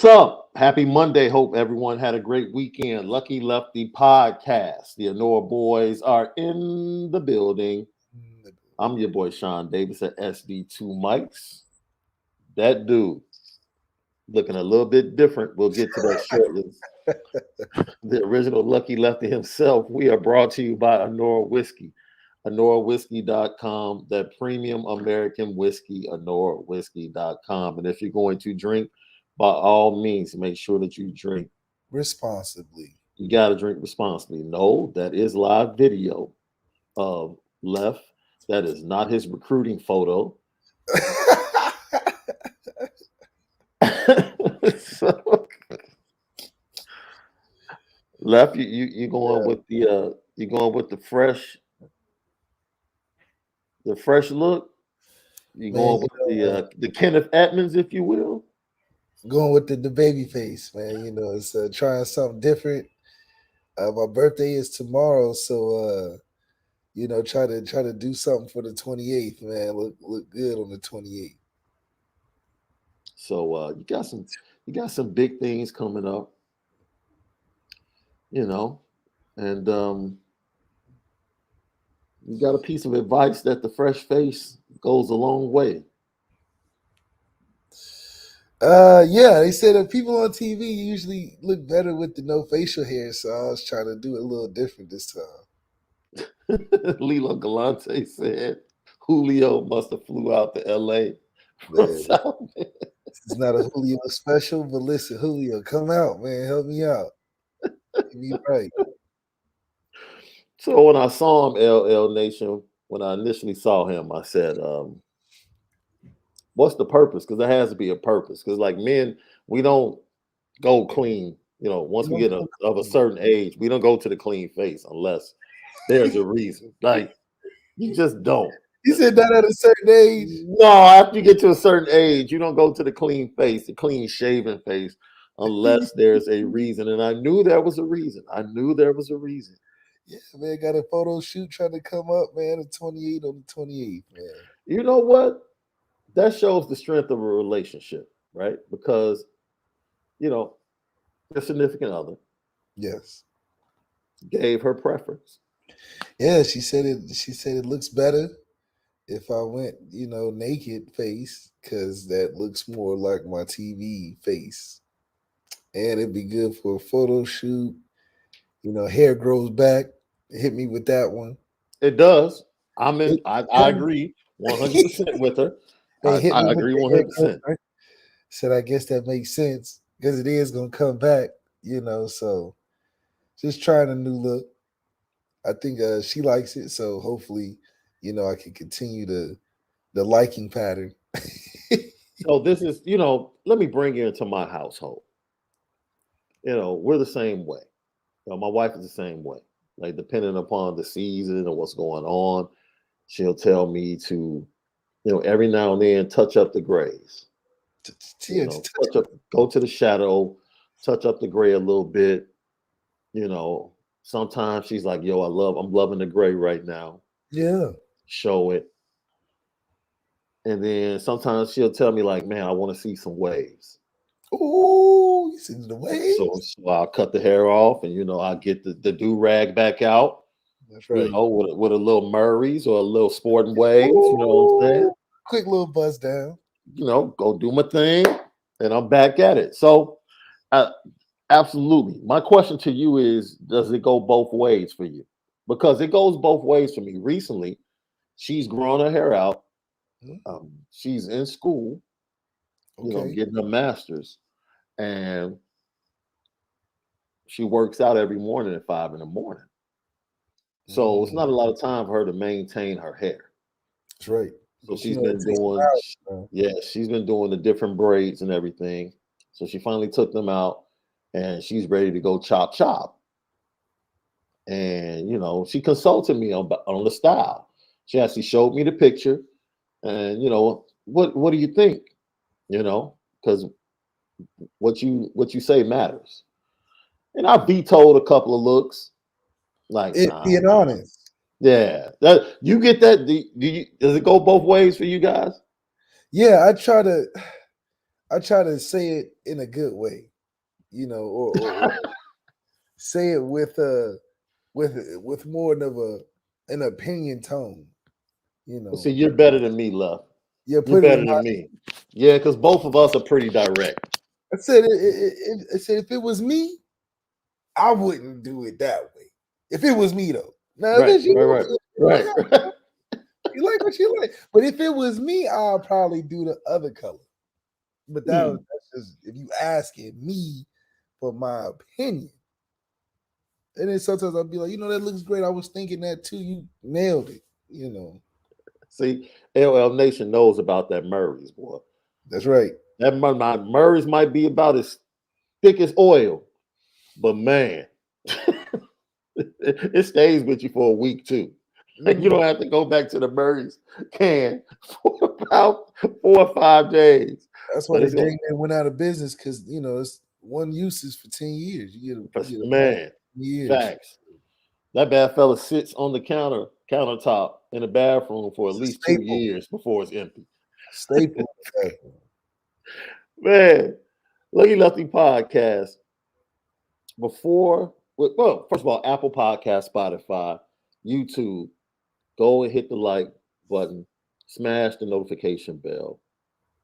What's up? Happy Monday. Hope everyone had a great weekend. Lucky Lefty podcast. The Onora boys are in the building. I'm your boy Shaun Davis at SD2 Mics. That dude looking a little bit different. We'll get to that shortly. The original Lucky Lefty himself. We are brought to you by Onora Whiskey. OnoraWhiskey.com, that premium American whiskey, OnoraWhiskey.com. And if you're going to drink, by all means, make sure that you drink responsibly. You got to drink responsibly. No, that is live video of Left. That is not his recruiting photo. So, Left, you going with the fresh look. You going with the Kenneth Edmonds, if you will. Going with the baby face, man. It's trying something different. My birthday is tomorrow, so try to do something for the 28th, man. Look good on the 28th. So you got some big things coming up, and you got a piece of advice that the fresh face goes a long way. Yeah, they say that people on TV usually look better with the no facial hair, so I was trying to do it a little different this time. Lilo Galante said Julio must have flew out to LA. It's not a Julio special, but listen, Julio, come out, man. Help me out. Get me right. So when I saw him, LL Nation, when I initially saw him, I said, what's the purpose? Because there has to be a purpose. Because like men, we don't go clean. Once we get of a certain age, we don't go to the clean face unless there's a reason. Like you just don't. You said that at a certain age? No, after you get to a certain age, you don't go to the clean face, the clean shaven face, unless there's a reason. And I knew there was a reason. Yeah, man, got a photo shoot trying to come up, man, at 28 on the 28th, man. You know what? That shows the strength of a relationship, right? Because, your significant other, yes, gave her preference. Yeah, she said it looks better if I went, naked face, because that looks more like my TV face, and it'd be good for a photo shoot. Hair grows back. Hit me with that one. It does. I agree 100% with her. I agree 100%. Said I guess that makes sense because it is gonna come back. So just trying a new look. I think she likes it, so hopefully, I can continue the liking pattern. So this is, let me bring you into my household. We're the same way. My wife is the same way. Like depending upon the season and what's going on, she'll tell me to, every now and then touch up the grays. Go to the shadow, touch up the gray a little bit. Sometimes she's like, "Yo, I'm loving the gray right now." Yeah, show it. And then sometimes she'll tell me like, "Man, I want to see some waves." Oh, you see the waves? So I'll cut the hair off, and I get the do rag back out. That's right. With a little Murray's or a little sporting waves. You know what I'm saying? Quick little buzz down. Go do my thing, and I'm back at it. So, absolutely. My question to you is: does it go both ways for you? Because it goes both ways for me. Recently, she's grown her hair out. She's in school, getting her master's, and she works out every morning at 5 a.m. So it's not a lot of time for her to maintain her hair. That's right. So she's been doing, she's been doing the different braids and everything. So she finally took them out, and she's ready to go chop. And she consulted me on the style. She actually showed me the picture, and what do you think? Because what you say matters. And I vetoed a couple of looks. Like being honest. Yeah, that you get that. Does it go both ways for you guys? Yeah, I try to say it in a good way, or say it with more of an opinion tone. See, you're better than me, love. Yeah, You're put it better in. than me. Yeah, because both of us are pretty direct. I said, I said, if it was me, I wouldn't do it that way. If it was me, though. Now, if Right, it's you, right. you like what you like. But if it was me, I'll probably do the other color. But that's just if you asking me for my opinion. And then sometimes I'll be like, that looks great. I was thinking that too. You nailed it. See, LL Nation knows about that Murray's, boy. That's right. That my Murray's might be about as thick as oil, but man, it stays with you for a week too. You don't have to go back to the Murray's can for about 4 or 5 days. That's why they went out of business because it's one uses for 10 years. You get a man, years. Facts. That bad fella sits on the countertop in the bathroom for at least 2 years before it's empty. Staple. Man, Lucky Lefty podcast. First of all, Apple Podcast, Spotify, YouTube. Go and hit the like button, smash the notification bell.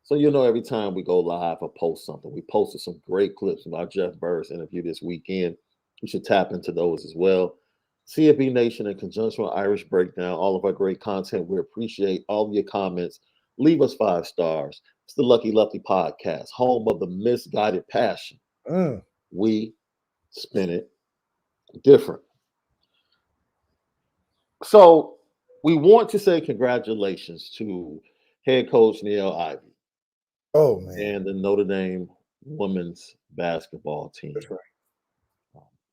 So every time we go live or post something. We posted some great clips of our Jeff Burris interview this weekend. You should tap into those as well. CFB Nation, in conjunction with Irish Breakdown, all of our great content. We appreciate all of your comments. Leave us 5 stars. It's the Lucky Lefty podcast, home of the misguided passion. We spin it different. So we want to say congratulations to head coach Neil Ivey. Oh, man. And the Notre Dame women's basketball team. That's right.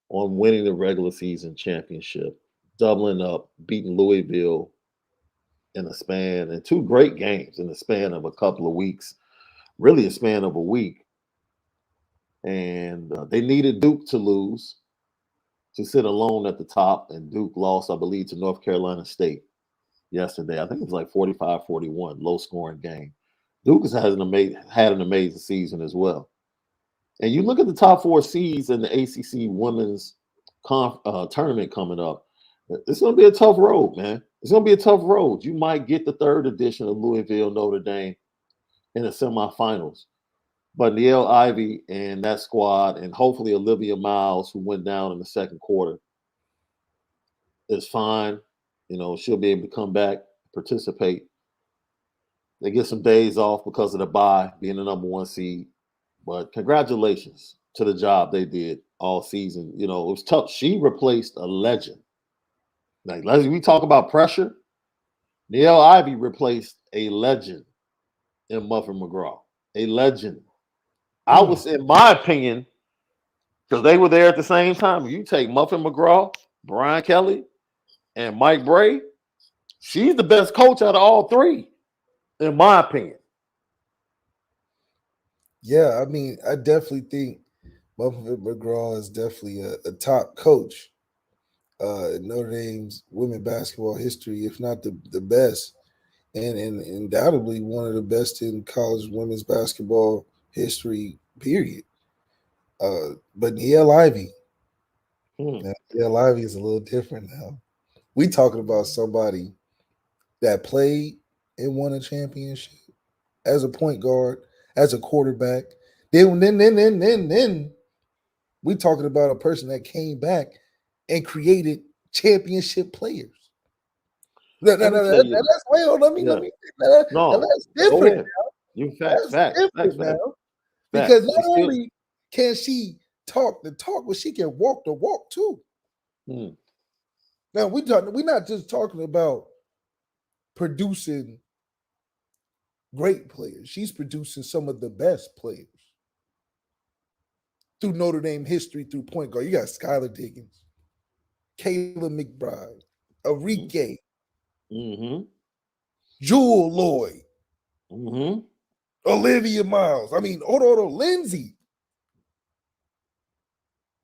On winning the regular season championship, doubling up, beating Louisville in a span, and 2 great games in the span of a couple of weeks, really a span of a week. And they needed Duke to lose to sit alone at the top, and Duke lost, I believe, to North Carolina State yesterday. I think it was like 45-41, low-scoring game. Duke has had an amazing season as well. And you look at the top 4 seeds in the ACC women's tournament coming up. It's going to be a tough road, man. It's going to be a tough road. You might get the 3rd edition of Louisville Notre Dame in the semifinals. But Neil Ivey and that squad, and hopefully Olivia Miles, who went down in the second quarter, is fine. She'll be able to come back, participate. They get some days off because of the bye, being the number 1 seed. But congratulations to the job they did all season. It was tough. She replaced a legend. Like, we talk about pressure. Neil Ivey replaced a legend in Muffin McGraw. A legend. I was, in my opinion, because they were there at the same time. You take Muffin McGraw, Brian Kelly, and Mike Bray. She's the best coach out of all 3, in my opinion. Yeah, I mean, I definitely think Muffin McGraw is definitely a top coach in Notre Dame's women basketball history, if not the best, and undoubtedly one of the best in college women's basketball history, period. But Neil Ivey, Neil Ivey is a little different now. We talking about somebody that played and won a championship as a point guard, as a quarterback. Then we talking about a person that came back and created championship players. That's different now. Facts. Because not only can she talk the talk, but she can walk the walk too. Now we're not just talking about producing great players. She's producing some of the best players through Notre Dame history, through point guard. You got Skylar Diggins, Kayla McBride, Arike, Jewel Lloyd, Olivia Miles. I mean, Onora Lindsay.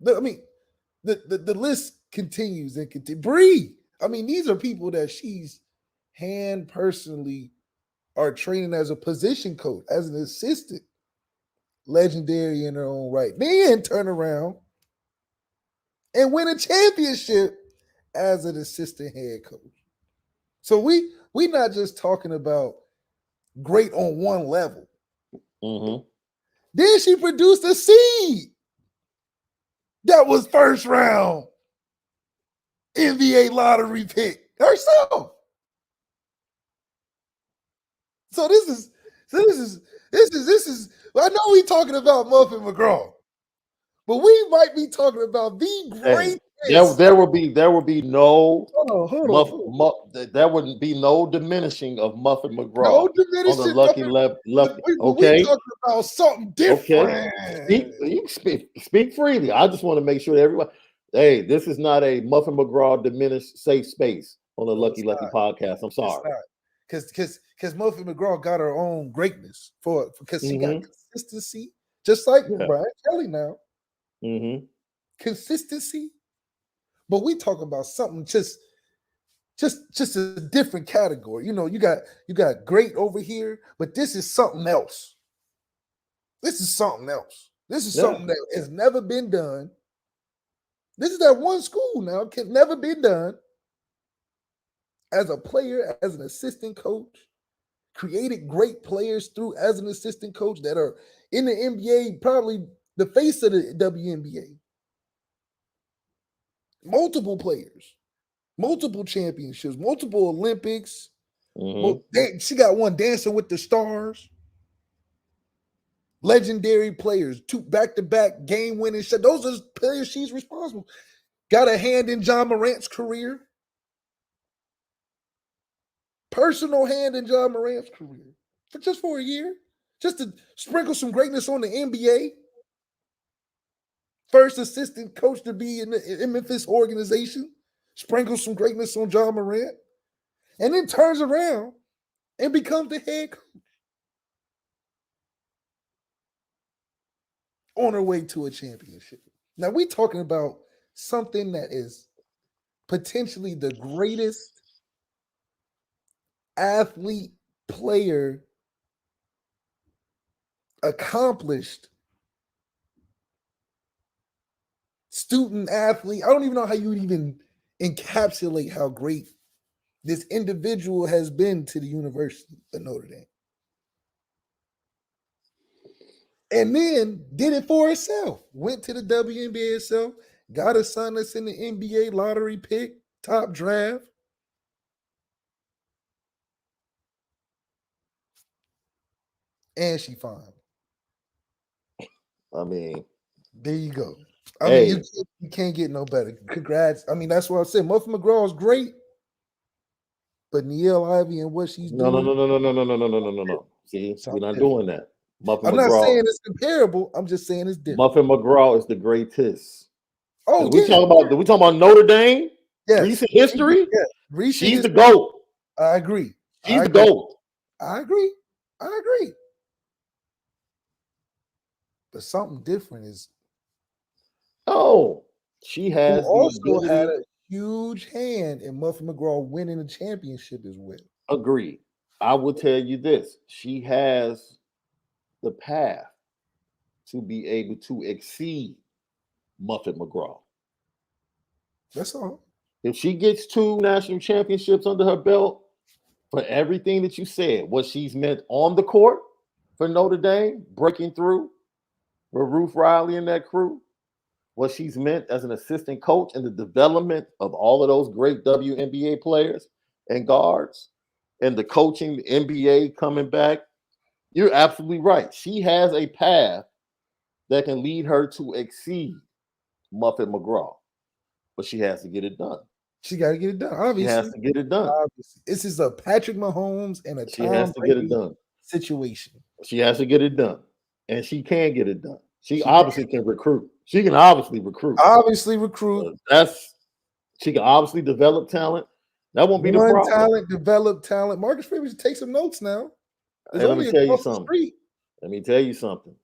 The list continues and continues. Bree. I mean, these are people that she's personally are training as a position coach, as an assistant. legendary in her own right. Then turn around and win a championship as an assistant head coach. So we not just talking about great on one level. Mm-hmm. Then she produced a seed that was first round NBA lottery pick herself. So this is. I know we talking about Muffin McGraw, but we might be talking about the greatest. There will be no. Hold on. There wouldn't be no diminishing of Muffin McGraw No on the diminishing. Lucky Lefty. Okay, we talking about something different. Okay, speak freely. I just want to make sure that everyone. Hey, this is not a Muffin McGraw diminished safe space on the Lucky Lefty podcast. I'm sorry. Because Muffin McGraw got her own greatness because she got consistency, just like Brian Kelly now. Mm-hmm. Consistency, but we talk about something just a different category. You know, you got great over here, but this is something else. This is something else. This is something that has never been done. This is that one school now, can never be done. As a player, as an assistant coach, created great players through as an assistant coach that are in the NBA, probably the face of the WNBA. Multiple players, multiple championships, multiple Olympics. Mm-hmm. She got one Dancing with the Stars. Legendary players, 2 back-to-back game-winning shots. Those are players she's responsible. Got a hand in John Morant's career. Personal hand in John Morant's career. Just for a year. Just to sprinkle some greatness on the NBA. First assistant coach to be in the Memphis organization. Sprinkle some greatness on John Morant. And then turns around and becomes the head coach. On her way to a championship. Now, we're talking about something that is potentially the greatest athlete, player, accomplished student athlete. I don't even know how you would even encapsulate how great this individual has been to the University of Notre Dame. And then did it for herself. Went to the WNBA herself. Got a son that's in the NBA lottery pick, top draft. And she fine. I mean, there you go. I mean, you can't get no better. Congrats. I mean, that's what I said. Muffin McGraw is great, but Niele Ivey and what she's doing. No. See, we're not doing that. I'm not saying it's comparable. I'm just saying it's different. Muffin McGraw is the greatest. Oh, we talking about Notre Dame? Yes. Recent history? Yes. She's the GOAT. I agree. She's the GOAT. I agree. But something different is. Oh, she has also had a huge hand in Muffin McGraw winning the championship as well. Agreed. I will tell you this. She has the path to be able to exceed Muffin McGraw. That's all. If she gets 2 national championships under her belt, for everything that you said, what she's meant on the court for Notre Dame, breaking through with Ruth Riley and that crew, what she's meant as an assistant coach in the development of all of those great WNBA players and guards, and the coaching, the NBA coming back, you're absolutely right. She has a path that can lead her to exceed Muffin McGraw, but she has to get it done. She got to get it done. Obviously, she has to get it done. Obviously. This is a Patrick Mahomes and a she has to get it done situation. She has to get it done, and she can get it done. She obviously can recruit. She can obviously recruit. She can obviously develop talent. That won't be the problem. Develop talent. Marcus Freeman should take some notes now. Hey, let me tell you something.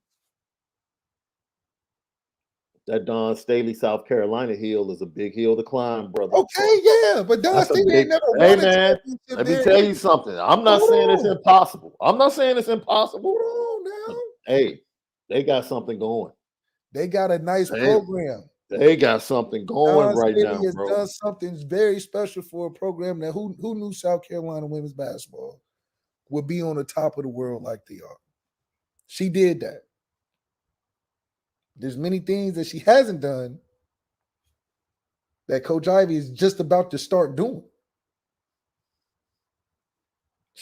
That Don Staley, South Carolina hill is a big hill to climb, brother. Okay, yeah, but Don Staley ain't never won a championship. Let me tell you something. I'm not saying it's impossible. Hold on now. Hey, They got something going. They got a nice program. They got something going right now, has bro. done something very special for a program that who knew South Carolina women's basketball would be on the top of the world like they are. She did that. There's many things that she hasn't done that Coach Ivy is just about to start doing.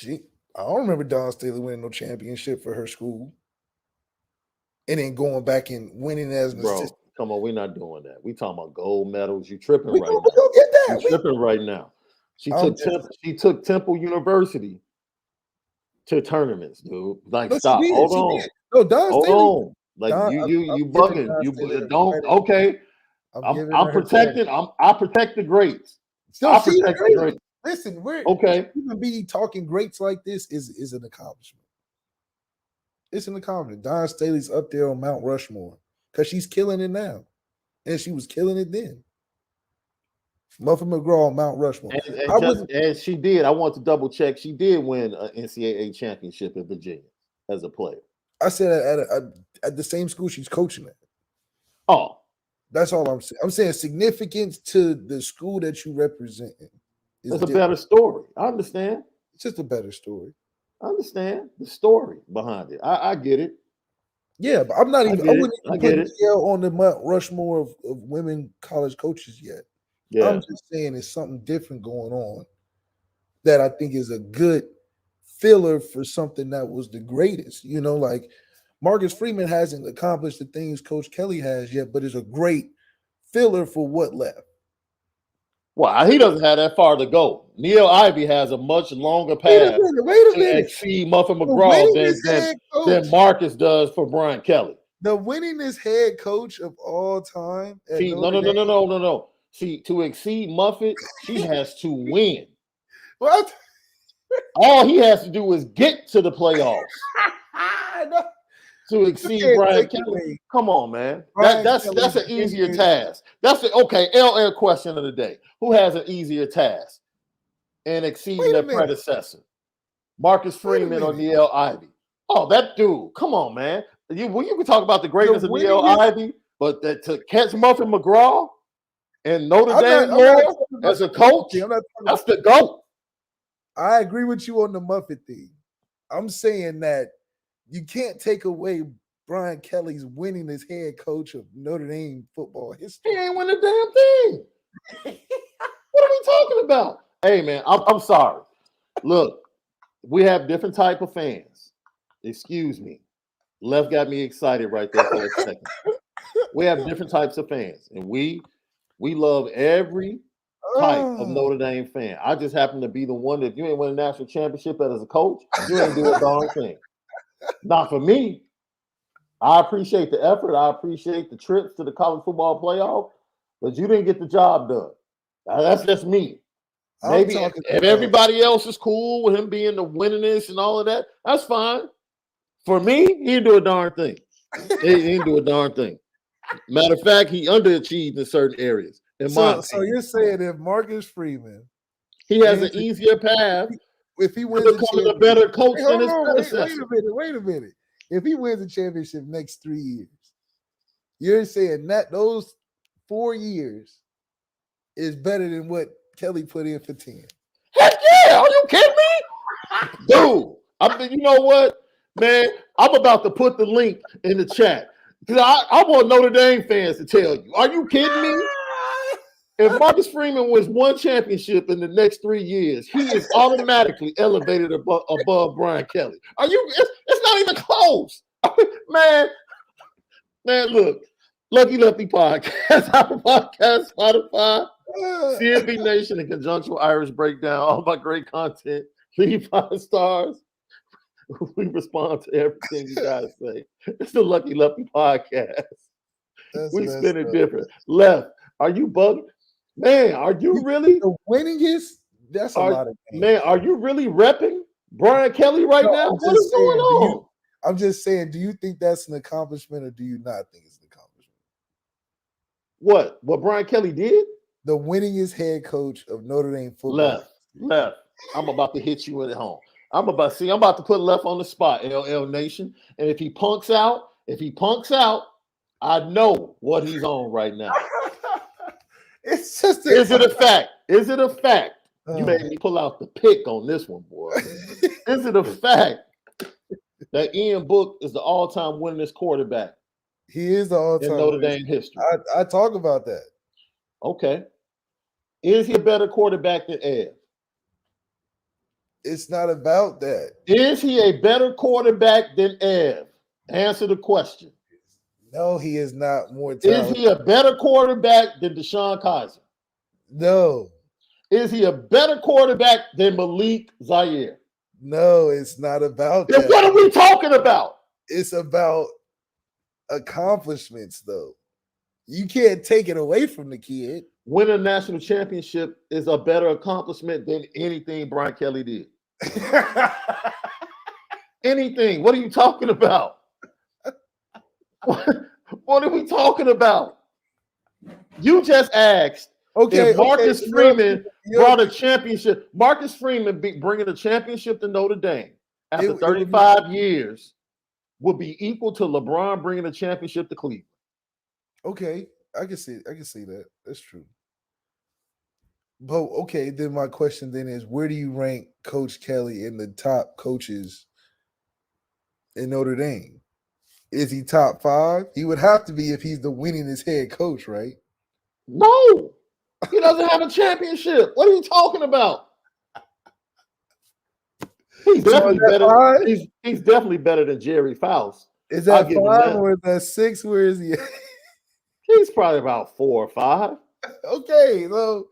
I don't remember Dawn Staley winning no championship for her school. And then going back and winning as an assistant. Come on, we're not doing that. We talking about gold medals. You tripping We right gonna now. get that. You tripping right now. She took Temple University to tournaments, dude. Like, no, stop. Hold on. No, Dawn Hold Staley. on. Like you bugging. You don't. Okay. I'm protecting. I protect the greats. I protect the greats. Listen, we're okay. Even be talking greats like this is an accomplishment. It's an accomplishment. Dawn Staley's up there on Mount Rushmore because she's killing it now, and she was killing it then. Muffin McGraw on Mount Rushmore. And she did. I want to double check. She did win an NCAA championship in Virginia as a player. I said at the same school she's coaching at. Oh, that's all I'm saying. I'm saying significance to the school that you represent. It's a better story. I understand. It's just a better story. I understand the story behind it. I get it. Yeah, but I'm not even. I wouldn't even put Yale on the Mount Rushmore of women college coaches yet. Yeah. I'm just saying there's something different going on that I think is a good filler for something that was the greatest. You know, like Marcus Freeman hasn't accomplished the things Coach Kelly has yet, but it's a great filler for what left. Well, he doesn't have that far to go. Neil Ivy has a much longer path to exceed Muffin McGraw than Marcus does for Brian Kelly. The winningest head coach of all time. No. See, to exceed Muffin, he has to win. What? All he has to do is get to the playoffs. To exceed Brian Kelly. Come on, man. That's an easier task. Okay. LL question of the day. Who has an easier task in exceeding their predecessor? Marcus Freeman or Neil Ivy? Oh, that dude. Come on, man. You can talk about the greatness of Neil Ivy, but to catch Muffin McGraw and Notre Dame as a coach, that's the GOAT. I agree with you on the Muffin thing. I'm saying that you can't take away Brian Kelly's winning as head coach of Notre Dame football history. He ain't win a damn thing. What are we talking about? Hey, man, I'm sorry. Look, we have different type of fans. Excuse me. Left got me excited right there for a second. We have different types of fans, and we love every type of Notre Dame fan. I just happen to be the one that if you ain't win a national championship as a coach, you ain't doing a darn thing. Not for me. I appreciate the effort. I appreciate the trips to the college football playoff, but you didn't get the job done. That's just me. Maybe if everybody else is cool with him being the winningest and all of that, that's fine. For me, he didn't do a darn thing. He didn't do a darn thing. Matter of fact, he underachieved in certain areas. So you're saying if Marcus Freeman, he has an easier path if he wins becoming a better coach than his predecessor. Wait a minute. If he wins the championship next 3 years, you're saying that those 4 years is better than what Kelly put in for 10. Heck yeah! Are you kidding me? Dude, you know what, man? I'm about to put the link in the chat. Because I want Notre Dame fans to tell you. Are you kidding me? If Marcus Freeman wins one championship in the next 3 years, he is automatically elevated above Brian Kelly. It's not even close. Man, look. Lucky Lefty Podcast, Apple Podcast, Spotify, CNB Nation, and conjunction with Irish Breakdown. All my great content. Leave 5 stars. We respond to everything you guys say. It's the Lucky Lefty Podcast. We spin it different. Left, are you bugging? Man, are you really? The winningest? That's a lot of things. Man, are you really repping Brian Kelly right now? What is going on? I'm just saying, do you think that's an accomplishment or do you not think it's an accomplishment? What Brian Kelly did? The winningest head coach of Notre Dame football. Left. I'm about to hit you at home. I'm about to put Left on the spot, LL Nation. And if he punks out If he punks out, I know what he's on right now. It's just Is it a fact? Is it a fact? You made me pull out the pick on this one, boy. Is it a fact that Ian Book is the all-time winningest quarterback? He is the all-time in Notre Dame history. I talk about that. Okay. Is he a better quarterback than Ev? It's not about that. Is he a better quarterback than Ev? Answer the question. No, he is not more talented. Is he a better quarterback than Deshaun Kaiser? No. Is he a better quarterback than Malik Zaire? No, it's not about then that. What are we talking about? It's about accomplishments, though. You can't take it away from the kid. Winning a national championship is a better accomplishment than anything Brian Kelly did. Anything. What are you talking about? What are we talking about? You just asked if Marcus Freeman brought a championship. Marcus Freeman bringing a championship to Notre Dame after 35 years would be equal to LeBron bringing a championship to Cleveland. Okay, I can see that. That's true. But okay, then my question then is, where do you rank Coach Kelly in the top coaches in Notre Dame? Is he top 5? He would have to be if he's the winningest head coach, right? No, he doesn't have a championship. What are you talking about? He's definitely better. He's definitely better than Jerry Faust. Is that 5 or is that 6? Where is he? He's probably about 4 or 5. Okay, so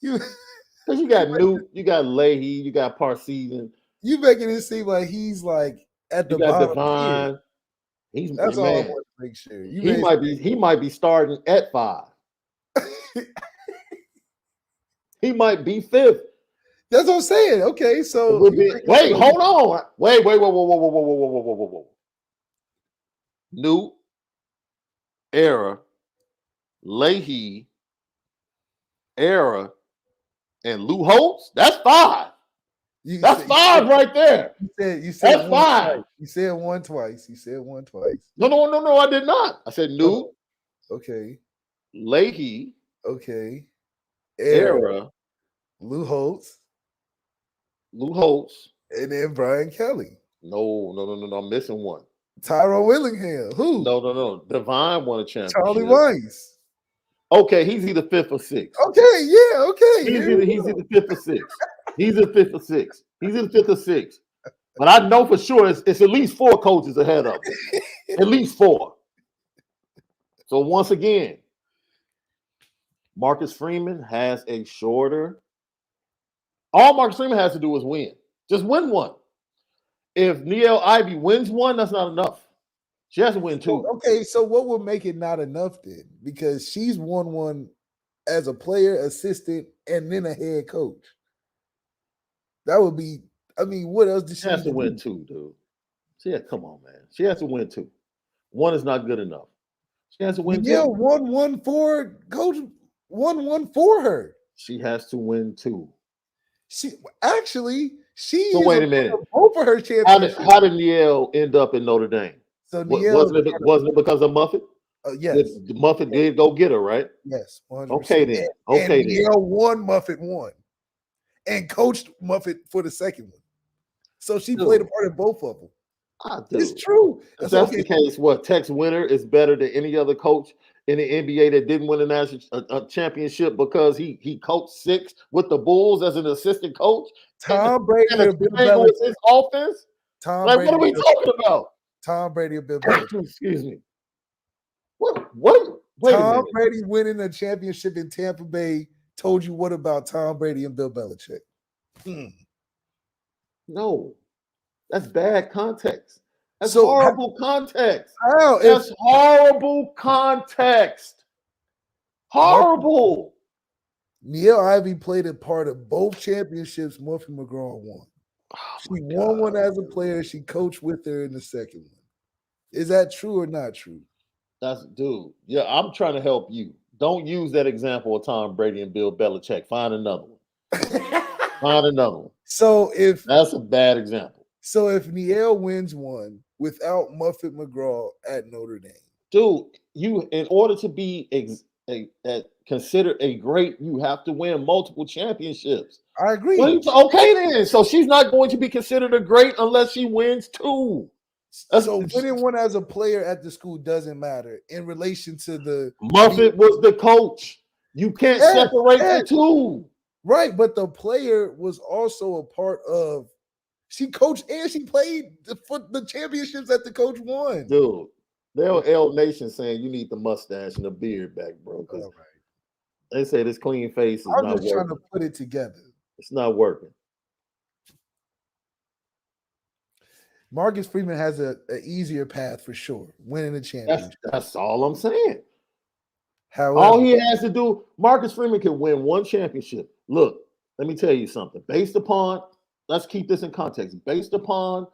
because you got Newt, you got Leahy, you got Parseason. You making it seem like he's like at the bottom. Divine. That's all I want to make sure. He might be starting at 5. He might be 5th. That's what I'm saying. Okay, so wait, hold on. Wait, whoa. Newt, Era, Leahy, Era, and Lou Holtz. That's 5. That's 5 right there. You said that's 5. You said one twice. No, I did not. I said Newt. Okay. Leahy. Okay. Era. Lou Holtz. And then Brian Kelly. No. I'm missing one. Tyrone Willingham. Who? No. Divine won a championship. Charlie Weiss. Okay, he's either 5th or 6th. Okay, yeah, okay. He's either 5th or 6th. He's either 5th or 6th. He's either 5th or 6th. But I know for sure it's at least 4 coaches ahead of him. At least 4. So once again, Marcus Freeman has a shorter. All Marcus Freeman has to do is win. Just win one. If Niele Ivy wins one, that's not enough. She has to win 2. Okay, so what would make it not enough then? Because she's won one as a player, assistant, and then a head coach. That would be, what else does she has to win 2, dude? Come on, man. She has to win 2. 1 is not good enough. She has to win 2. Yeah, 1 for coach, 1 for her. She has to win 2. So wait a minute. Both for her championship. How did Niele end up in Notre Dame? So wasn't it because of Muffet? Yes. Muffet did go get her, right? Yes. 100%. Okay then. And Niele won, Muffet won. And coached Muffet for the second one. So she played a part in both of them. It's true. If that's the case, Tex Winter is better than any other coach in the NBA that didn't win a national championship because he coached 6 with the Bulls as an assistant coach? Tom Brady and Bill Belichick. His offense? What are we talking about? Tom Brady or Bill Belichick. Excuse me. What? Wait Tom Brady winning a championship in Tampa Bay told you what about Tom Brady and Bill Belichick? No, that's bad context. That's horrible context. How? That's horrible context. Horrible. Niele Ivy played a part of both championships Muffet McGraw won. She won one as a player. She coached with her in the second one. Is that true or not true? Yeah, I'm trying to help you. Don't use that example of Tom Brady and Bill Belichick. Find another one. So if that's a bad example. So if Niele wins one without Muffet McGraw at Notre Dame. Dude, you in order to be considered a great, you have to win multiple championships. I agree. Well, okay, then. So she's not going to be considered a great unless she wins 2. So winning one as a player at the school doesn't matter in relation to the Muffet was the coach. You can't separate the 2. Right, but the player was also a part of. She coached and she played for the championships that the coach won. Dude, they're L Nation saying you need the mustache and the beard back, bro. Because they say this clean face is not working. I'm just trying to put it together. It's not working. Marcus Freeman has an easier path for sure, winning the championship. That's all I'm saying. However, all he has to do, Marcus Freeman can win 1 championship. Look, let me tell you something. Let's keep this in context. Based upon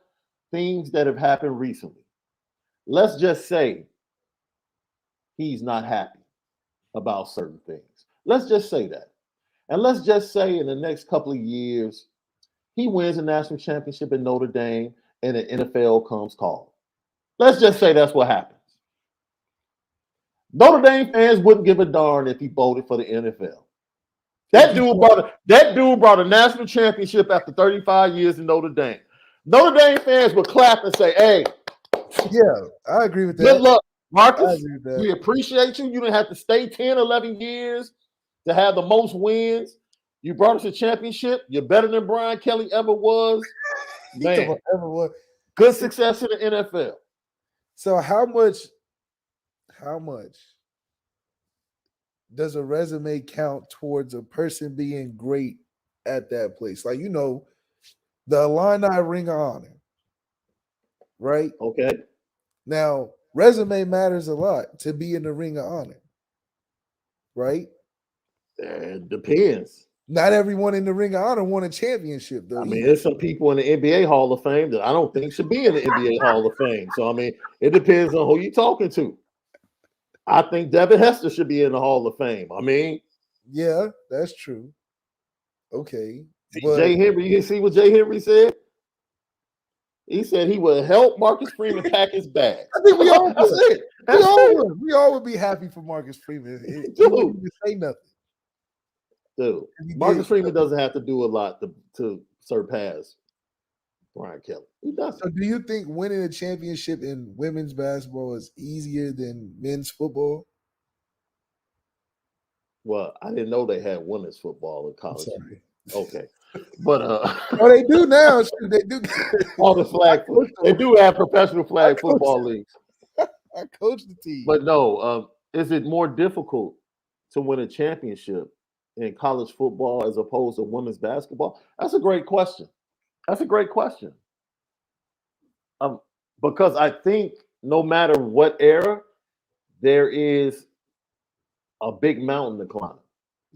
things that have happened recently, let's just say he's not happy about certain things. Let's just say that. And let's just say in the next couple of years, he wins a national championship in Notre Dame and the NFL comes calling. Let's just say that's what happens. Notre Dame fans wouldn't give a darn if he voted for the NFL. That dude brought a national championship after 35 years in Notre Dame. Notre Dame fans would clap and say, "Hey, yeah, I agree with that. Good luck, Marcus. We appreciate you. You didn't have to stay 10, 11 years to have the most wins. You brought us a championship. You're better than Brian Kelly ever was. Man, good success in the NFL." So how much does a resume count towards a person being great at that place? Like, the Illini Ring of Honor, right? Okay. Now, resume matters a lot to be in the Ring of Honor, right? It depends. Not everyone in the Ring of Honor won a championship, though. I mean, there's some people in the NBA Hall of Fame that I don't think should be in the NBA Hall of Fame. So, I mean, it depends on who you're talking to. I think Devin Hester should be in the Hall of Fame. I mean, yeah, that's true. Okay. Jay Henry, you see what Jay Henry said? He said he would help Marcus Freeman pack his bag. I think we all would. We all would be happy for Marcus Freeman. He wouldn't even say nothing. Dude, Marcus Freeman doesn't have to do a lot to surpass Brian Kelly. He doesn't. So do you think winning a championship in women's basketball is easier than men's football? Well, I didn't know they had women's football in college. Okay. But oh, they do now. They do all the flag. They do have professional flag football leagues. I coach the team. But no, is it more difficult to win a championship in college football as opposed to women's basketball? That's a great question. Because I think no matter what era, there is a big mountain to climb,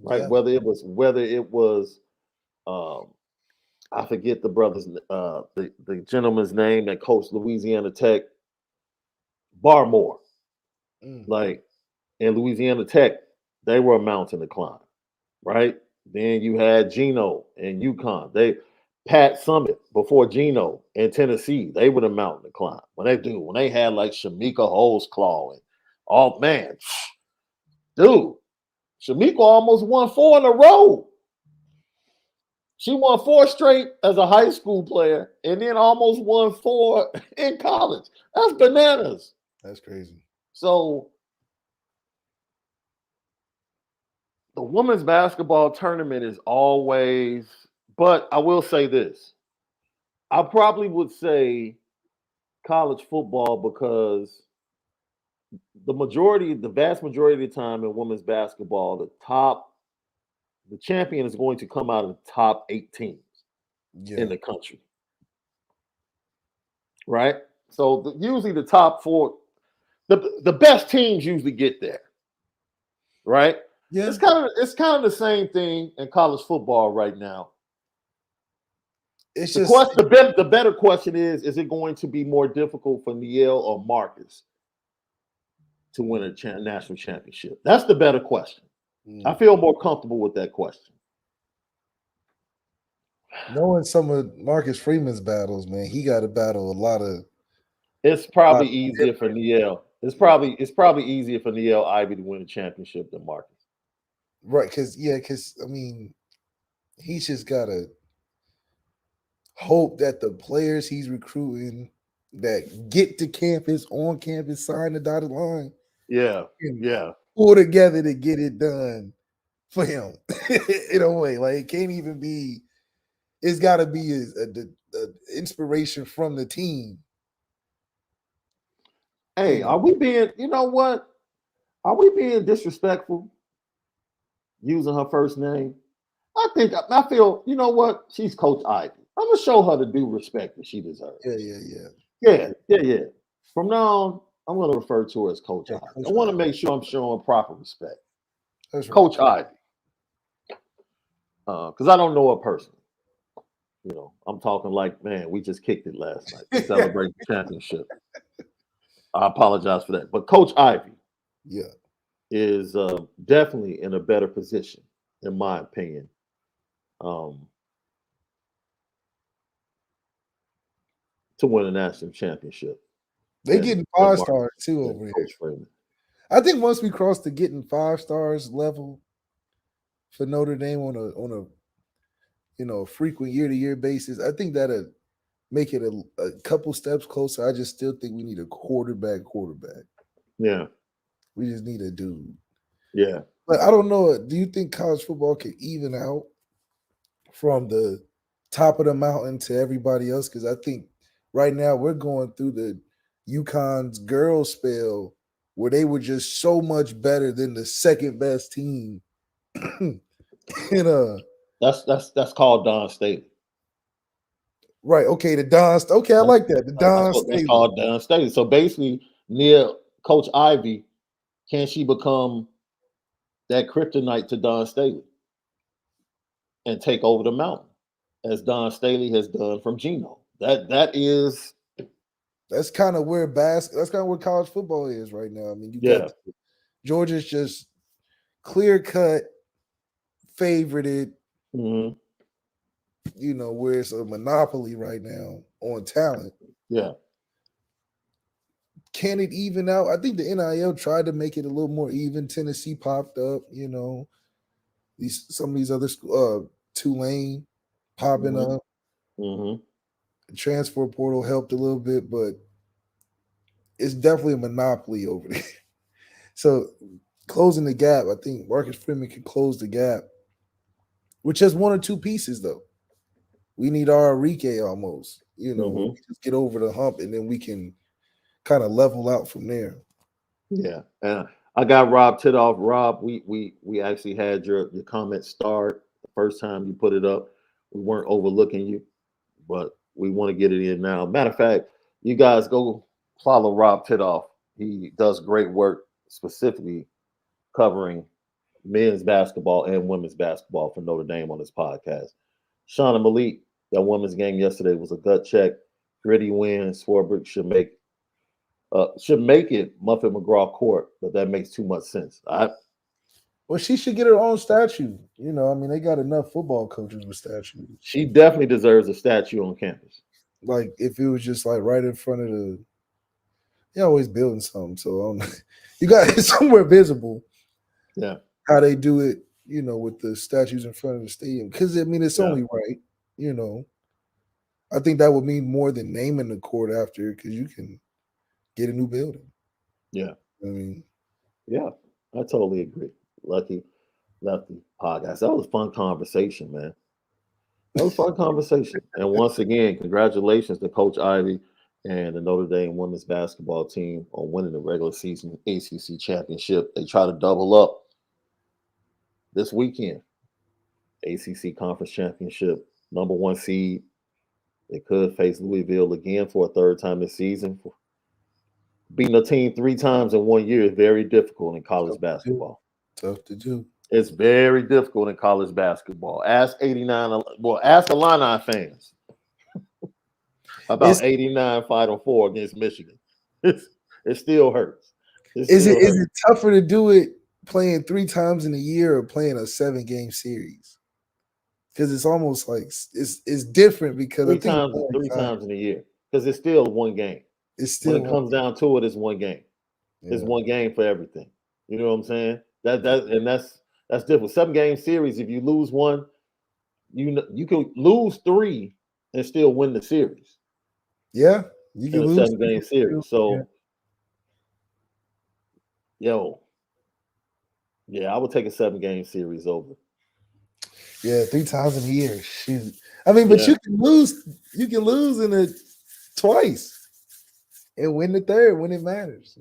right? Yeah. Whether it was, I forget the brother's, the gentleman's name that coached Louisiana Tech, Barmore. Like in Louisiana Tech, they were a mountain to climb, right? Then you had Geno and UConn. Pat Summitt before Geno in Tennessee, they were the mountain to climb. When they had like Shamika Holesclaw and dude, Shamika almost won 4 in a row. She won 4 straight as a high school player and then almost won 4 in college. That's bananas. That's crazy. So the women's basketball tournament is always, but I will say this. I probably would say college football because the vast majority of the time in women's basketball, the champion is going to come out of the top 8 teams in the country. Right? So usually the top 4, the best teams usually get there. Right? Yeah. It's kind of the same thing in college football right now. The better question is it going to be more difficult for Niele or Marcus to win a national championship? That's the better question. I feel more comfortable with that question. Knowing some of Marcus Freeman's battles, man, he got to battle a lot of It's probably easier for Niel. It's probably easier for Niel Ivy to win a championship than Marcus. Right, because I mean, he's just gotta hope that the players he's recruiting that get to campus, on campus, sign the dotted line, Yeah, and yeah. pull together to get it done for him. In a way, like it can't even be. It's got to be a inspiration from the team. Hey, are we being? You know what? Are we being disrespectful using her first name? I feel. You know what? She's Coach Ivy. I'm gonna show her the due respect that she deserves. Yeah. From now on, I'm gonna refer to her as Coach Ivy. I want to make sure I'm showing proper respect. That's right. Coach Ivy. Because I don't know her personally. You know, I'm talking like, man, we just kicked it last night to celebrate the championship. I apologize for that. But Coach Ivy is definitely in a better position, in my opinion. To win a national championship. They getting 5 stars too over here. Coach Freeman. I think once we cross the getting 5 stars level for Notre Dame on a frequent year-to-year basis, I think that'll make it a couple steps closer. I just still think we need a quarterback. Yeah. We just need a dude. Yeah. But I don't know. Do you think college football can even out from the top of the mountain to everybody else? Because I think right now we're going through the UConn's girls spell where they were just so much better than the second best team. That's called Don Staley. Right. Okay. The Don. Okay, I like that. The Don Staley. That's called Don Staley. So basically, near Coach Ivy, can she become that kryptonite to Don Staley and take over the mountain, as Don Staley has done from Geno? That's kind of where that's kind of where college football is right now. I mean, you got Georgia's just clear cut favorited. Mm-hmm. You know, where it's a monopoly right now on talent. Yeah. Can it even out? I think the NIL tried to make it a little more even. Tennessee popped up, you know. Some of these other Tulane popping up. Mm-hmm. The transfer portal helped a little bit, but it's definitely a monopoly over there. So closing the gap, I think Marcus Freeman can close the gap, which has 1 or 2 pieces though. We need our Enrique almost, you know, we just get over the hump and then we can kind of level out from there. Yeah, and I got Rob Tidoff. Rob, we actually had your comment start the first time you put it up. We weren't overlooking you, but we want to get it in now. Matter of fact, you guys go follow Rob Tidoff. He does great work, specifically covering men's basketball and women's basketball for Notre Dame on this podcast. Shaun and Malik, that women's game yesterday was a gut check, gritty win. Swarbrick should make it Muffet McGraw Court, but that makes too much sense. Well, she should get her own statue. You know, I mean, they got enough football coaches with statues. She definitely deserves a statue on campus. Like if it was just like right in front of the, they're always building something. So you got it somewhere visible. Yeah, how they do it, you know, with the statues in front of the stadium. Because I mean, it's only right. You know, I think that would mean more than naming the court after, because you can get a new building. Yeah, I mean, yeah, I totally agree. Lefty podcast. That was a fun conversation, man. That was a fun conversation. And once again, congratulations to Coach Ivy and the Notre Dame women's basketball team on winning the regular season ACC championship. They try to double up this weekend. ACC conference championship, number 1 seed. They could face Louisville again for a 3rd time this season. Beating a team 3 times in 1 year is very difficult in college basketball. Tough to do. It's very difficult in college basketball. Ask the Illini fans about 89 Final Four against Michigan. It still hurts. Is it tougher to do it playing 3 times in a year or playing a 7-game series? Because it's almost like it's different because three times in a year, because it's still 1 game. It's still when it comes down to it, it's one game. Yeah. It's one game for everything. You know what I'm saying? That's different. 7-game series. If you lose one, you can lose 3 and still win the series. Yeah, you In can a lose 7-game series. So, yo, yeah, I would take a 7-game series over. Yeah, 3 times in a year. Shoot. I mean, but Yeah. you can lose in it twice and win the third when it matters,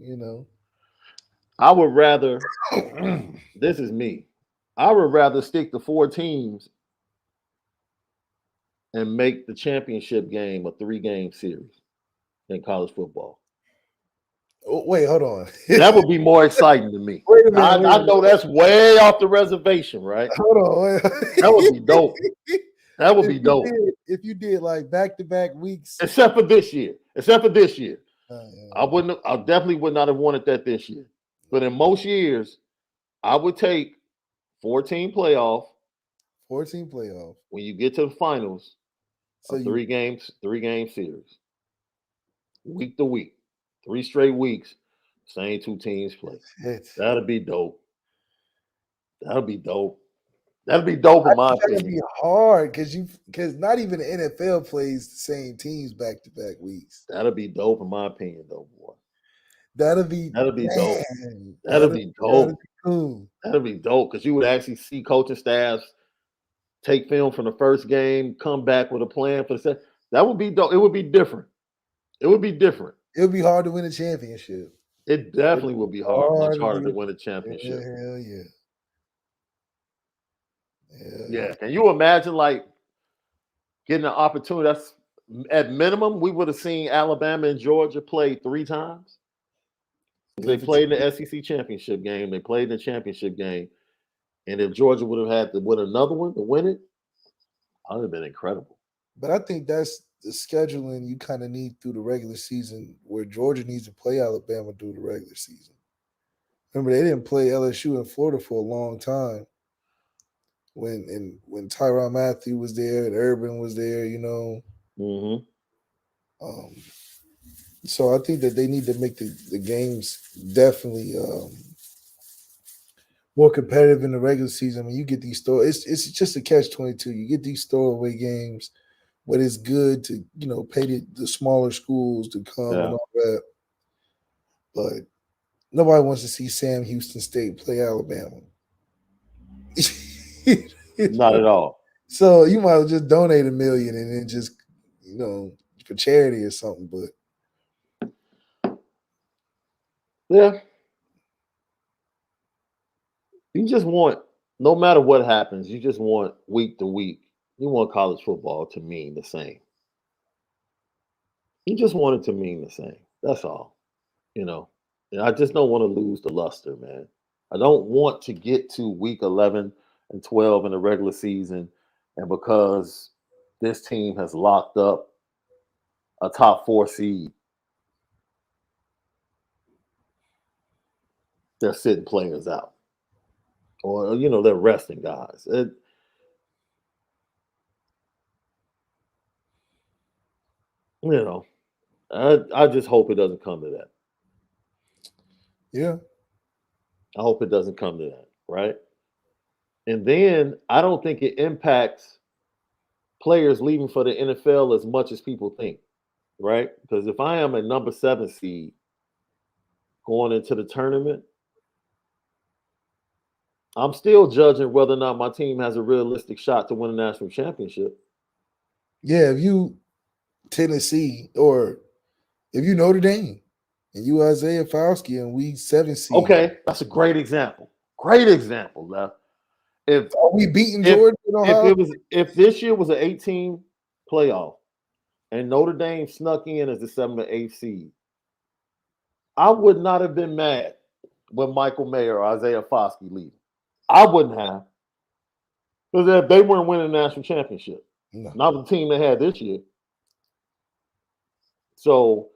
I would rather, this is me, I would rather stick to 4 teams and make the championship game a 3-game series than college football. Oh, wait, hold on. That would be more exciting to me. Wait a minute. I know that's way off the reservation, right? Hold on. Wait. That would be dope. That would be dope. If you did like back-to-back weeks. Except for this year. I Yeah. definitely would not have wanted that this year. But in most years, I would take 14 playoff. 14 playoff. When you get to the finals, So 3-game series. Week to week. 3 straight weeks. Same 2 teams play. That'd be dope. That'd be dope. That'd be dope in my opinion. That'd be hard because not even the NFL plays the same teams back-to-back weeks. That'd be dope in my opinion, though, boy. That'd be dope. That'd be dope. That'd be cool. That'd be dope because you would actually see coaching staffs take film from the first game, come back with a plan for the second. That would be dope. It would be different. It would be different. It would be hard to win a championship. It definitely would be much harder to win a championship. Hell yeah. Yeah. Can you imagine like getting an opportunity? That's at minimum, we would have seen Alabama and Georgia play 3 times. They played in the SEC championship game. They played in the championship game. And if Georgia would have had to win another one to win it, that would have been incredible. But I think that's the scheduling you kind of need through the regular season, where Georgia needs to play Alabama through the regular season. Remember, they didn't play LSU in Florida for a long time. When Tyrann Mathieu was there and Urban was there, Mm-hmm. So I think that they need to make the games definitely more competitive in the regular season. I mean, you get these it's just a catch-22. You get these throwaway games, but it's good to pay the smaller schools to come and all that. But nobody wants to see Sam Houston State play Alabama. Not at all. So you might as well just donate $1 million and then just for charity or something. But yeah, you just want, no matter what happens, you just want week to week. You want college football to mean the same. You just want it to mean the same. That's all. And I just don't want to lose the luster, man. I don't want to get to week 11 and 12 in the regular season, and because this team has locked up a top 4 seed, they're sitting players out, or they're resting guys. I just hope it doesn't come to that. Yeah, I hope it doesn't come to that, right? And then I don't think it impacts players leaving for the NFL as much as people think, right? Because if I am a number 7 seed going into the tournament, I'm still judging whether or not my team has a realistic shot to win a national championship. Yeah, if you Tennessee or if you Notre Dame and you Isaiah Fauski and we 7 seed. Okay, that's a great example. Great example, Left. If are we beating Georgia? If this year was an 18 playoff and Notre Dame snuck in as the 7th or 8th seed, I would not have been mad when Michael Mayer or Isaiah Fauski leave. I wouldn't have, because they weren't winning the national championship. No. Not the team they had this year. So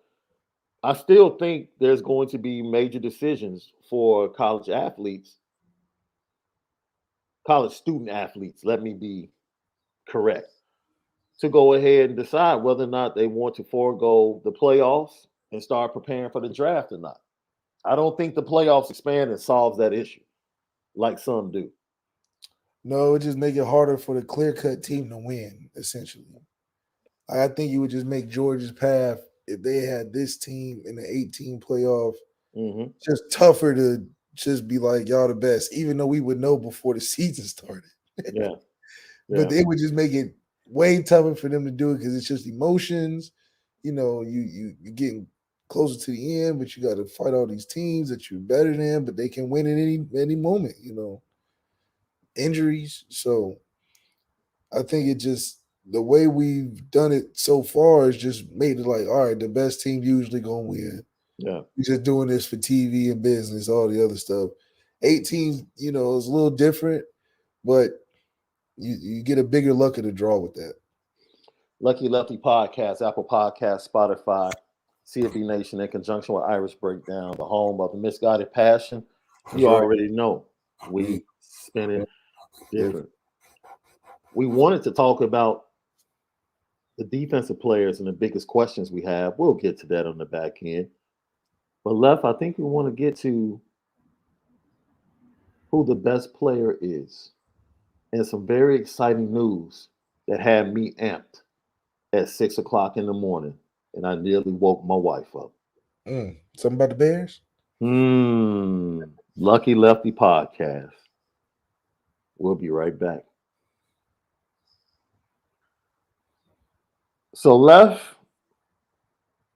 I still think there's going to be major decisions for college athletes, college student athletes, let me be correct, to go ahead and decide whether or not they want to forego the playoffs and start preparing for the draft or not. I don't think the playoffs expand and solves that issue like some do. No, it just make it harder for the clear-cut team to win, essentially. I think you would just make Georgia's path if they had this team in the 18 playoff just tougher to just be like, y'all the best, even though we would know before the season started. Yeah. But it would just make it way tougher for them to do it because it's just emotions. You know, you're getting closer to the end, but you got to fight all these teams that you're better than, but they can win at any moment, you know. Injuries. So I think it just the way we've done it so far has just made it like, all right, the best team usually gonna win. Yeah. We're just doing this for TV and business, all the other stuff. 18, you know, is a little different, but you get a bigger luck of the draw with that. Lucky Lefty Podcast, Apple Podcast, Spotify, CFB Nation in conjunction with Irish Breakdown, the home of the misguided passion. You already know we spinning different. We wanted to talk about the defensive players and the biggest questions we have. We'll get to that on the back end. But Left, I think we want to get to who the best player is. And some very exciting news that had me amped at 6 o'clock in the morning. And I nearly woke my wife up. Something about the Bears? Lucky Lefty Podcast. We'll be right back. So, Left,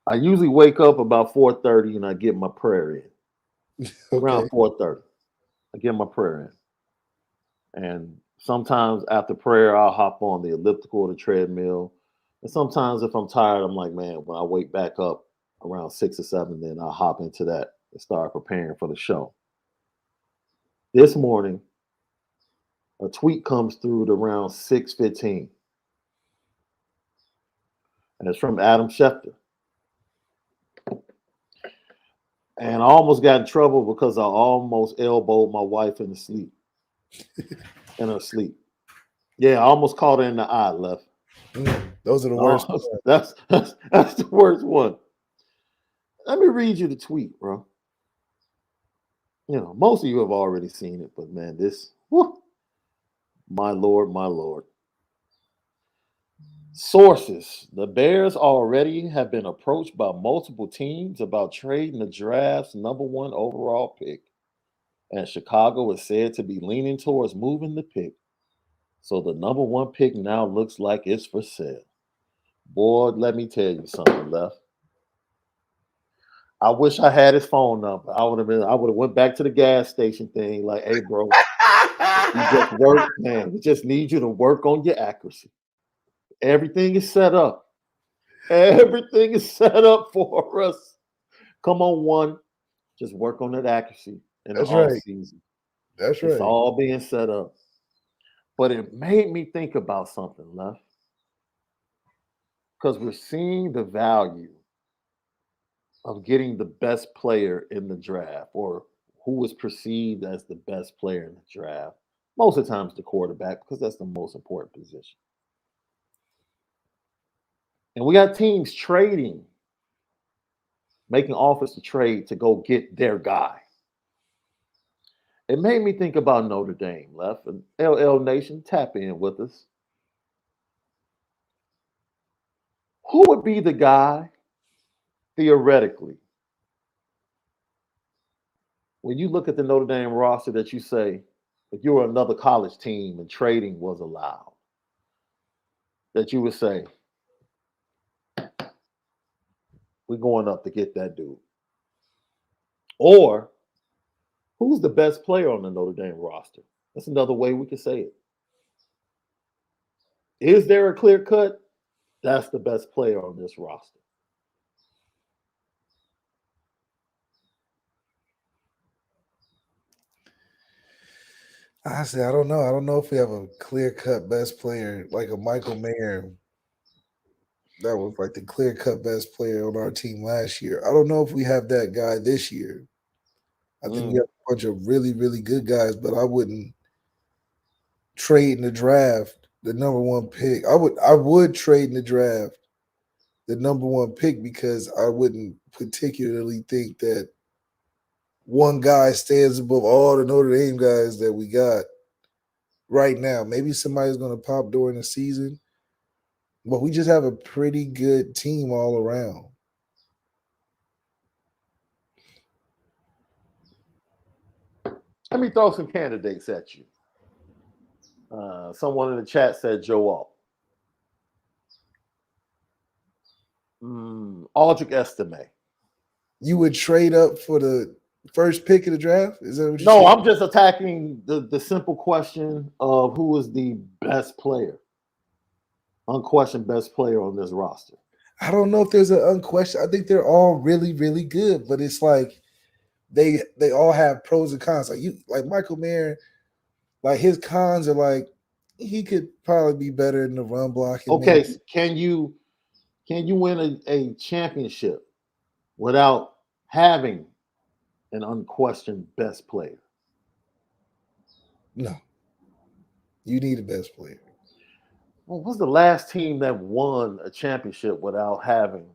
I usually wake up about 4:30 and I get my prayer in. Around 4:30, I get my prayer in. And sometimes after prayer, I'll hop on the elliptical or the treadmill. And sometimes if I'm tired, I'm like, man, when I wake back up around 6 or 7, then I'll hop into that and start preparing for the show. This morning, a tweet comes through at around 6:15. And it's from Adam Schefter. And I almost got in trouble because I almost elbowed my wife in her sleep. Yeah, I almost caught her in the eye, Left. Those are the worst. That's the worst one. Let me read you the tweet, bro. You know, most of you have already seen it, but man, this, my Lord, my Lord. Sources: the Bears already have been approached by multiple teams about trading the draft's #1 overall pick, and Chicago is said to be leaning towards moving the pick. So the #1 pick now looks like it's for sale. Boy, let me tell you something, Left. I wish I had his phone number. I would have went back to the gas station thing, like, hey, bro, you just work, man. We just need you to work on your accuracy. Everything is set up. Everything is set up for us. Come on, one. Just work on that accuracy in the off season. That's right. It's all being set up. But it made me think about something, Left. Because we're seeing the value of getting the best player in the draft, or who is perceived as the best player in the draft. Most of the times the quarterback, because that's the most important position. And we got teams trading, making offers to trade to go get their guy. It made me think about Notre Dame, Left. And LL Nation, tap in with us. Who would be the guy, theoretically, when you look at the Notre Dame roster that you say, if you were another college team and trading was allowed, that you would say, we're going up to get that dude? Or who's the best player on the Notre Dame roster? That's another way we could say it. Is there a clear cut? That's the best player on this roster. Honestly, I don't know. I don't know if we have a clear-cut best player like a Michael Mayer. That was like the clear-cut best player on our team last year. I don't know if we have that guy this year. I think we have a bunch of really, really good guys, but I wouldn't trade in the draft the #1 pick. I would trade in the draft the number one pick because I wouldn't particularly think that one guy stands above all the Notre Dame guys that we got right now. Maybe somebody's going to pop during the season, but we just have a pretty good team all around. Let me throw some candidates at you. Someone in the chat said Joe Alt. Aldrich Estime. You would trade up for the first pick of the draft? Is that what you're No, saying? I'm just attacking the simple question of who is the best player, unquestioned best player on this roster. I don't know if there's an unquestioned. I think they're all really, really good, but it's like they all have pros and cons. Like Michael Mayer, like his cons are like he could probably be better in the run blocking. Okay, maybe. can you win a championship without having an unquestioned best player? No. You need a best player. Well, what's the last team that won a championship without having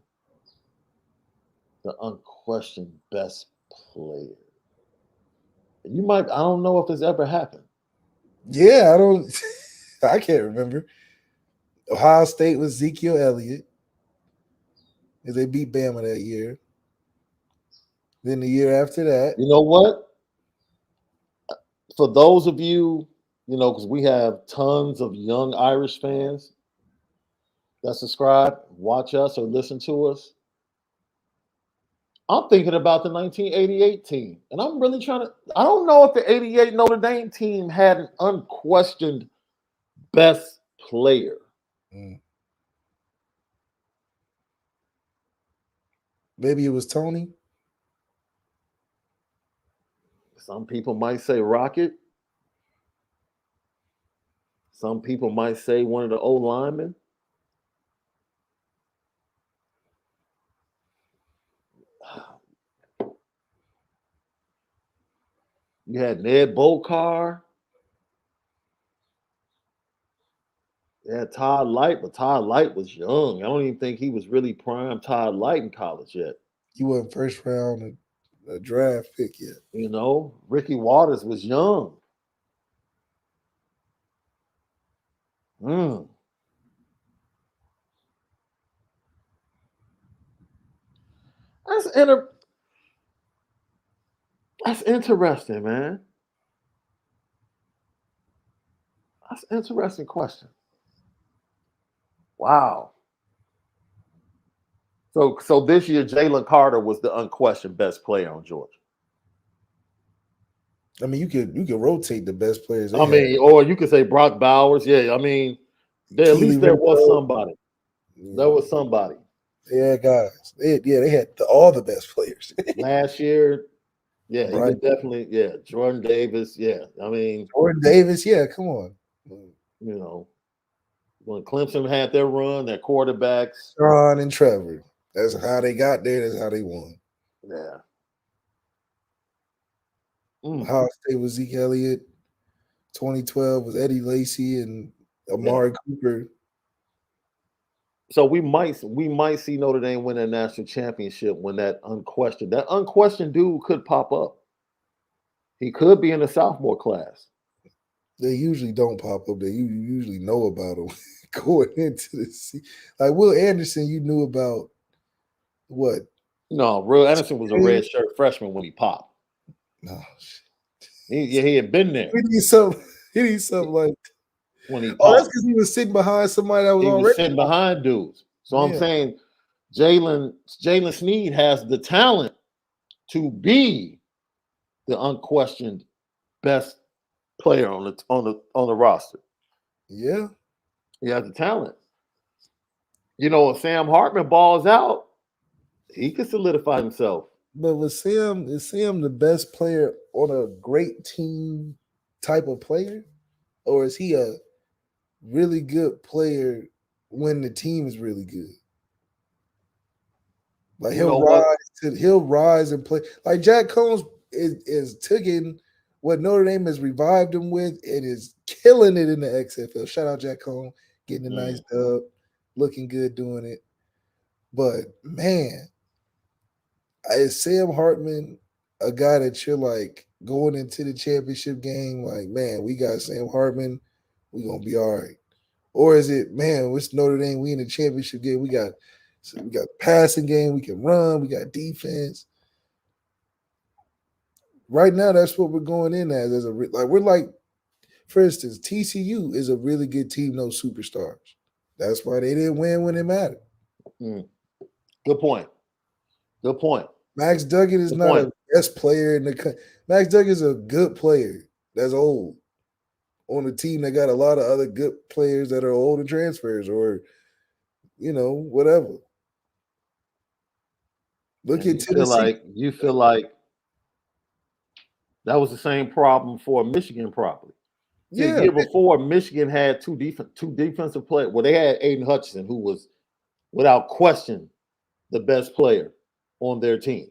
the unquestioned best player? I don't know if this ever happened. Yeah, I can't remember. Ohio State was Ezekiel Elliott. They beat Bama that year. Then the year after that. You know what? For those of you, because we have tons of young Irish fans that subscribe, watch us, or listen to us. I'm thinking about the 1988 team. And I'm really I don't know if the 88 Notre Dame team had an unquestioned best player. Maybe it was Tony. Some people might say Rocket. Some people might say one of the old linemen. You had Ned Bolcar. Yeah, Todd Light, but Todd Light was young. I don't even think he was really prime Todd Light in college yet. He wasn't first round a draft pick yet. Ricky Waters was young. That's interesting, man. That's an interesting question. Wow. So this year, Jalen Carter was the unquestioned best player on Georgia. I mean, you could rotate the best players. Or you could say Brock Bowers. Yeah, at least there was somebody. There was somebody. Yeah, guys. They had all the best players. Last year, yeah, he was definitely, Jordan Davis. Yeah, Jordan Davis. Yeah, come on. When Clemson had their run, their quarterbacks, Shaun and Trevor. That's how they got there. That's how they won. Yeah. Ohio State was Zeke Elliott. 2012 was Eddie Lacy and Amari Cooper. So we might see Notre Dame win a national championship when that unquestioned dude could pop up. He could be in the sophomore class. They usually don't pop up. You usually know about them going into the season. Like Will Anderson, you knew about what? No, Will Anderson was a redshirt freshman when he popped. No, he had been there. He needs something like when he popped. Oh, that's because he was sitting behind somebody that was already sitting behind dudes. So I'm saying Jalen Sneed has the talent to be the unquestioned best player on the roster. Yeah. He has the talent. If Sam Hartman balls out, he could solidify himself. But is Sam the best player on a great team type of player? Or is he a really good player when the team is really good? Like he'll rise and play. Like Jack Combs is taking what Notre Dame has revived him with and is killing it in the XFL. Shout out Jack Combs, getting a nice dub, looking good doing it. But man, is Sam Hartman a guy that you're like going into the championship game? Like, man, we got Sam Hartman, we gonna be all right. Or is it, man, what's Notre Dame? We in the championship game. We got passing game. We can run. We got defense. Right now, that's what we're going in as we're like, for instance, TCU is a really good team, no superstars. That's why they didn't win when it mattered. Good point. Good point. Max Duggan is not a best player in the country. Max Duggan is a good player that's old on a team that got a lot of other good players that are old and transfers or, whatever. Look at Tennessee. You feel like that was the same problem for Michigan, probably. Yeah. The year before, Michigan had two defensive players. Well, they had Aiden Hutchinson, who was, without question, the best player on their team.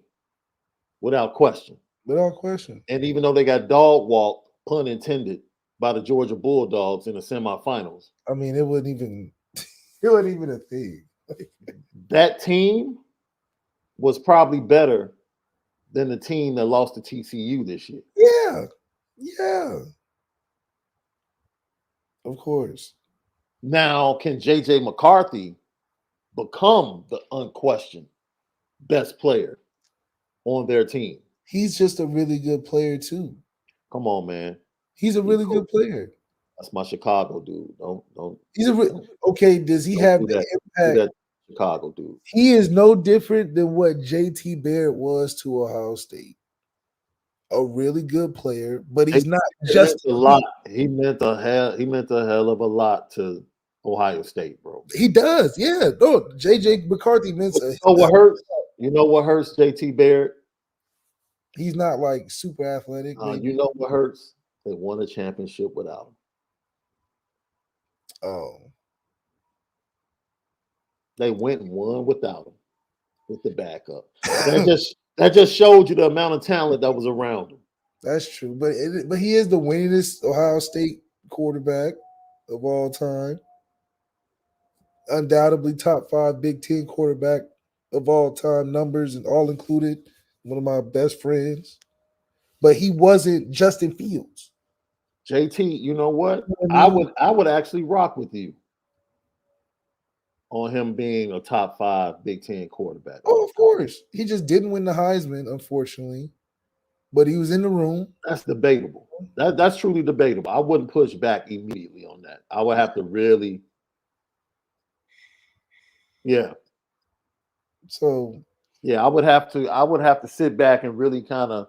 Without question. Without question. And even though they got dog walked, pun intended, by the Georgia Bulldogs in the semifinals. I mean, it wasn't even a thing. That team was probably better than the team that lost to TCU this year. Yeah. Of course. Now, can J.J. McCarthy become the unquestioned best player on their team? He's just a really good player, too. Come on, man. He's a really good player. That's my Chicago dude. Don't. Okay, does he have the impact? That Chicago dude. He is no different than what J.T. Barrett was to Ohio State. A really good player, but he's not just a lot. He meant a hell of a lot to Ohio State, bro. He does, yeah. No, J.J. McCarthy meant. What hurts? You know what hurts J.T. Barrett? He's not like super athletic. You know what hurts? They won a championship without him. Oh. They went and won without him, with the backup. That just showed you the amount of talent that was around him. That's true, but he is the winningest Ohio State quarterback of all time. Undoubtedly top 5 Big Ten quarterback of all time, numbers and all included. One of my best friends. But he wasn't Justin Fields. JT, you know what? I would actually rock with you on him being a top 5 Big Ten quarterback. Oh, of course. He just didn't win the Heisman, unfortunately. But he was in the room. That's debatable. That's truly debatable. I wouldn't push back immediately on that. I would have to really, yeah. So yeah, I would have to sit back and really kind of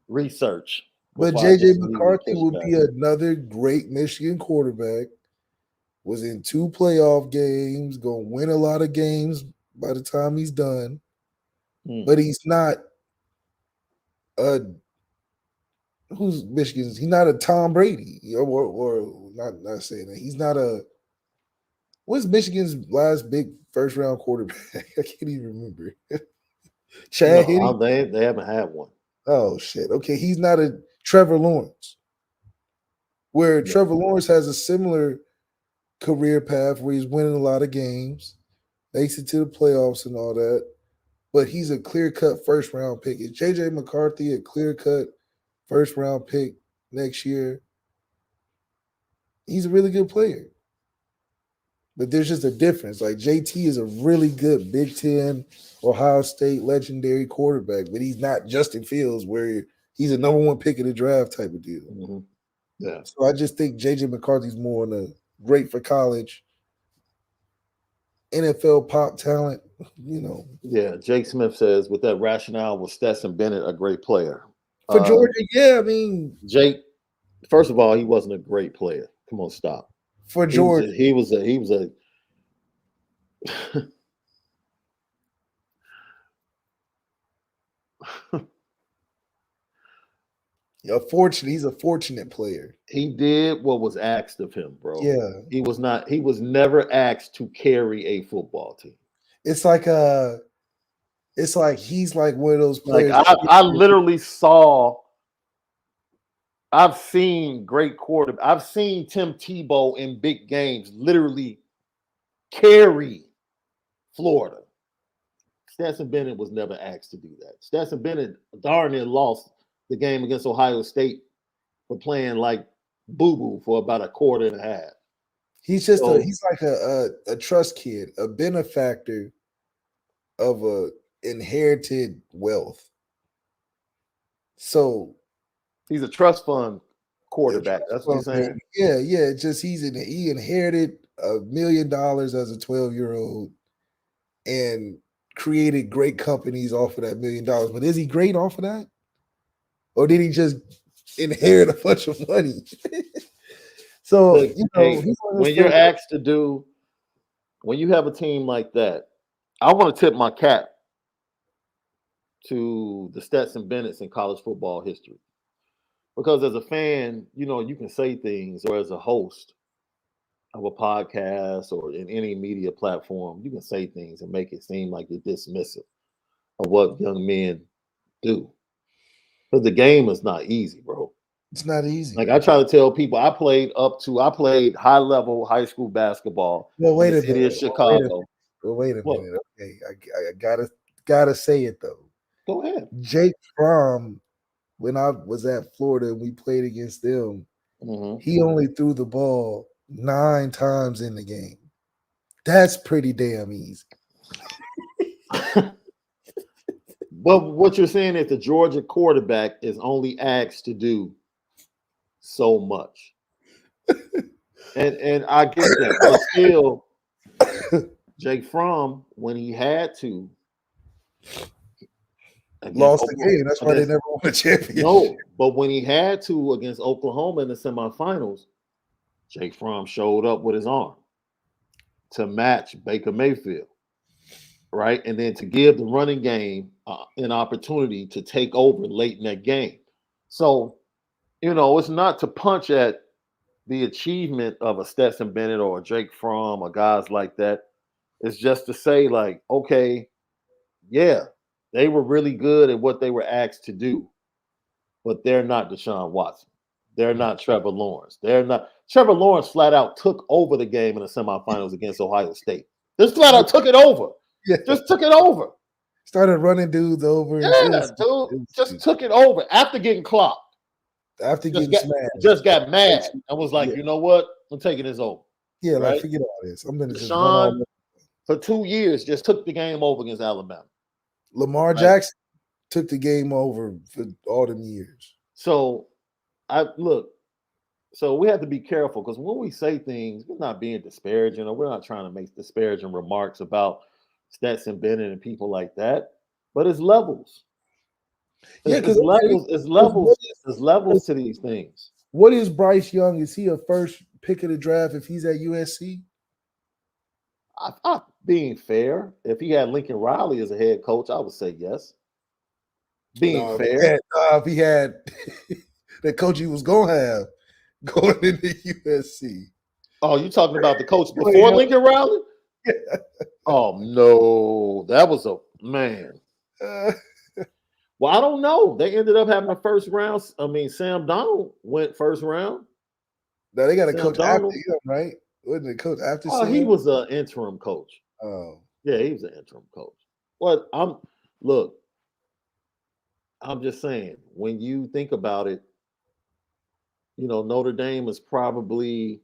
research. But J.J. McCarthy would be another great Michigan quarterback. Was in 2 playoff games, going to win a lot of games by the time he's done. But he's not who's Michigan's? He's not a Tom Brady or not saying that. He's not a what's Michigan's last big first round quarterback? I can't even remember. Chad Henne? They haven't had one. Oh shit. Okay, he's not a Trevor Lawrence. Where Trevor Lawrence has a similar career path where he's winning a lot of games, makes it to the playoffs and all that, but he's a clear-cut first-round pick. Is J.J. McCarthy a clear-cut first-round pick next year? He's a really good player. But there's just a difference. Like, JT is a really good Big Ten, Ohio State legendary quarterback, but he's not Justin Fields where he's a number 1 pick in the draft type of deal. Mm-hmm. Yeah. So I just think J.J. McCarthy's more on a great for college, NFL pop talent, Yeah, Jake Smith says, with that rationale, was Stetson Bennett a great player? For Georgia, yeah, I mean. Jake, first of all, he wasn't a great player. Come on, stop. For Georgia. He was a he's a fortunate player. He did what was asked of him, bro. Yeah. He was never asked to carry a football team. It's like he's like one of those players. Like I've seen great quarterback. I've seen Tim Tebow in big games literally carry Florida. Stetson Bennett was never asked to do that. Stetson Bennett darn near lost the game against Ohio State for playing like boo-boo for about a quarter and a half. He's just he's like a trust kid, a benefactor of a inherited wealth. So he's a trust fund quarterback. That's what you're saying? Yeah. Just he inherited $1 million as a 12-year-old and created great companies off of that $1 million. But is he great off of that? Or did he just inherit a bunch of money? So, look, when you're asked to do, when you have a team like that, I want to tip my cap to the Stetson Bennett's in college football history. Because as a fan, you can say things, or as a host of a podcast or in any media platform, you can say things and make it seem like you're dismissive of what young men do. Because the game is not easy, bro. It's not easy. Like I try to tell people, I played high level high school basketball in the city of Chicago. Wait a minute. Okay, I gotta say it though. Go ahead. Jake Fromm, when I was at Florida and we played against them, he only threw the ball 9 times in the game. That's pretty damn easy. But what you're saying is the Georgia quarterback is only asked to do so much. and I get that. But still, Jake Fromm, when he had to, lost the game. That's why they never won a championship. No, but when he had to against Oklahoma in the semifinals, Jake Fromm showed up with his arm to match Baker Mayfield, right? And then to give the running game an opportunity to take over late in that game. So, it's not to punch at the achievement of a Stetson Bennett or a Jake Fromm or guys like that. It's just to say, like, okay, yeah, they were really good at what they were asked to do, but they're not Deshaun Watson. They're not Trevor Lawrence. Trevor Lawrence flat out took over the game in the semifinals against Ohio State. Just flat out took it over. Yeah. Just took it over. Started running dudes over. Yeah, dude. Just took it over after getting clocked. After getting smashed. Just got mad and was like, you know what? I'm taking this over. Yeah, right? Like, forget all this. I'm going to just run all for 2 years, just took the game over against Alabama. Lamar Jackson took the game over for all them years. So, we have to be careful because when we say things, we're not being disparaging or we're not trying to make disparaging remarks about Stetson Bennett and people like that. But it's levels. Yeah, because it's levels to these things. What is Bryce Young? Is he a first pick of the draft if he's at USC? Being fair, if he had Lincoln Riley as a head coach, I would say yes. Being fair. If he had the coach he was going to have going into USC. Oh, you talking about the coach before Lincoln Riley? Yeah. Oh, no. That was a man. Well, I don't know. They ended up having a first round. I mean, Sam Donald went first round. No, they got a coach after him, right? Wasn't the coach after Sam? He was an interim coach. Oh. Yeah, he was an interim coach. But I'm just saying, when you think about it, Notre Dame is probably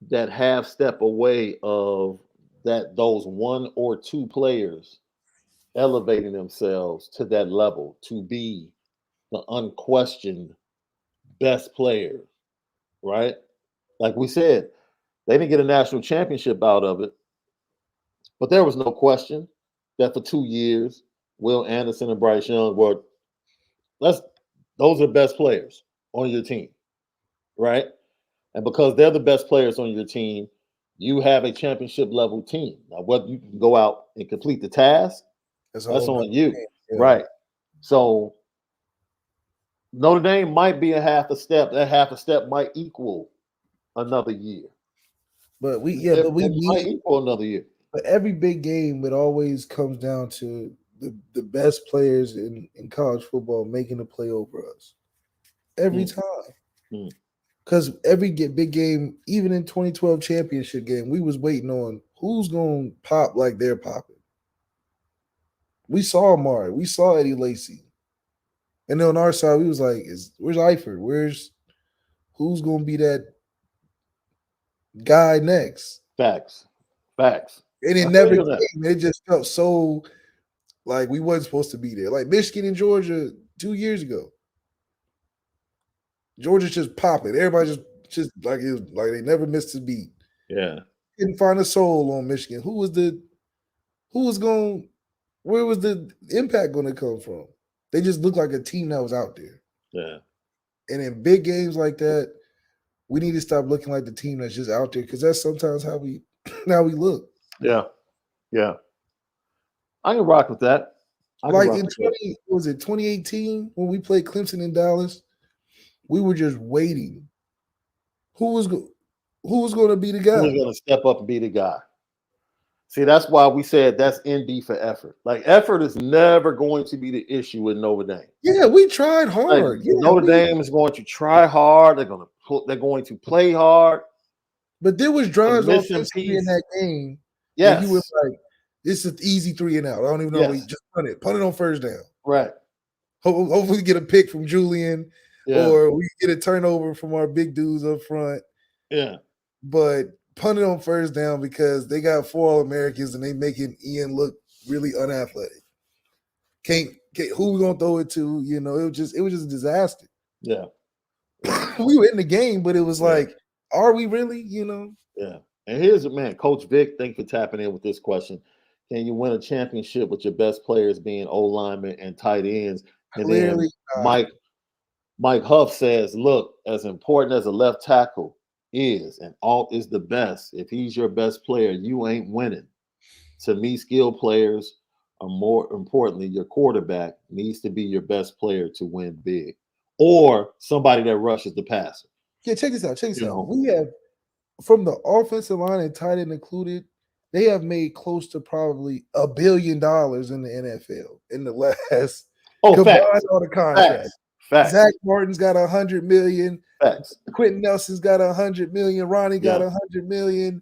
that half step away of those 1 or 2 players elevating themselves to that level to be the unquestioned best player, right? Like we said, they didn't get a national championship out of it, but there was no question that for 2 years, Will Anderson and Bryce Young were those are the best players on your team, right? And because they're the best players on your team, you have a championship level team. Now, whether you can go out and complete the task, that's on you, right? So Notre Dame might be a half a step. That half a step might equal another year. But we might equal another year. But every big game, it always comes down to the best players in college football making a play over us every time. Because every big game, even in 2012 championship game, we was waiting on who's going to pop like they're popping. We saw Amari. We saw Eddie Lacy. And then on our side, we was like, where's Eifert? Who's going to be that guy next? Facts. And it never came. It just felt so like we wasn't supposed to be there. Like Michigan and Georgia 2 years ago. Georgia's just popping. Everybody just like it was like they never missed a beat. Yeah. Didn't find a soul on Michigan. Where was the impact going to come from? They just looked like a team that was out there. Yeah. And in big games like that, we need to stop looking like the team that's just out there because that's sometimes how we look. Yeah. I can rock with that. Like in 2018 when we played Clemson in Dallas, we were just waiting. Who was going to be the guy? Who was going to step up and be the guy? See, that's why we said that's ND for effort. Like, effort is never going to be the issue with Notre Dame. Yeah, we tried hard. Like, Notre Dame is going to try hard. They're going to play hard. But there was drives offensively in that game. Yes. You were like, this is an easy 3 and out. I don't even know. Yes. Just punt it on first down. Right. Hopefully we get a pick from Julian or we get a turnover from our big dudes up front. Yeah. But punt it on first down because they got 4 All-Americans and they making Ian look really unathletic. Who we gonna throw it to? You know, it was just a disaster. Yeah. We were in the game, but it was like, are we really? You know? Yeah. And here's Coach Vic, thank you for tapping in with this question. Can you win a championship with your best players being O-linemen and tight ends? And clearly then Mike Huff says, look, as important as a left tackle is, and Alt is the best, if he's your best player, you ain't winning. To me, skilled players are more importantly, your quarterback needs to be your best player to win big. Or somebody that rushes the passer. Yeah, check this out. We have, from the offensive line and tight end included, they have made close to probably $1 billion in the NFL in the last combined all the contracts. Facts. Zach Martin's got $100 million. Facts. Quentin Nelson's got $100 million. Ronnie got $100 million.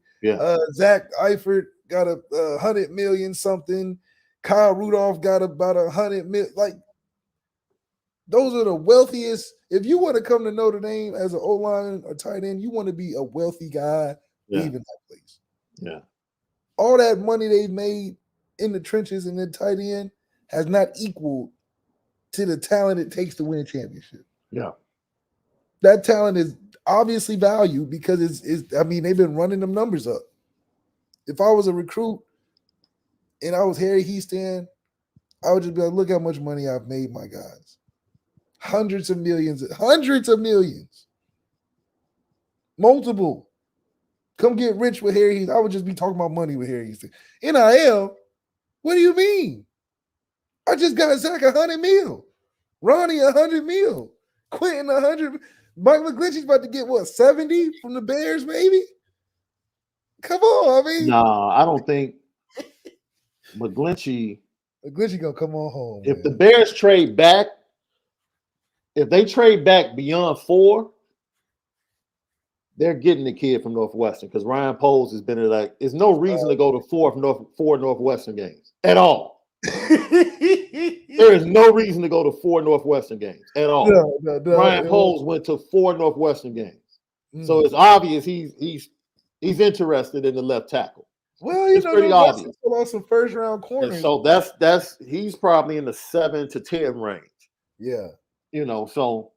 Zach Eifert got $100 million something. Kyle Rudolph got about $100 million. Like, those are the wealthiest. If you want to come to Notre Dame as an O-line or tight end, you want to be a wealthy guy leaving that place. Yeah. All that money they've made in the trenches and the tight end has not equaled to the talent it takes to win a championship. Yeah. That talent is obviously valued because they've been running them numbers up. If I was a recruit and I was Harry Houston, I would just be like, look how much money I've made my guys. Hundreds of millions. Multiple. Come get rich with Harry Houston. I would just be talking about money with Harry Houston. NIL? What do you mean? I just got Zach $100 million. Ronnie $100 million. Quentin $100. Mike McGlinchey's about to get 70 from the Bears, maybe? Come on, I mean. Nah, I don't think McGlinchey gonna come on home. If the Bears trade back, if they trade back beyond 4, they're getting the kid from Northwestern because Ryan Poles has been like, there's no reason to go to 4 Northwestern games at all. There is no reason to go to 4 Northwestern games at all. No, Ryan Poles went to 4 Northwestern games, so it's obvious he's interested in the left tackle. Well, it's pretty obvious. Pull out some first round corners. And so that's he's probably in the 7 to 10 range. Yeah, so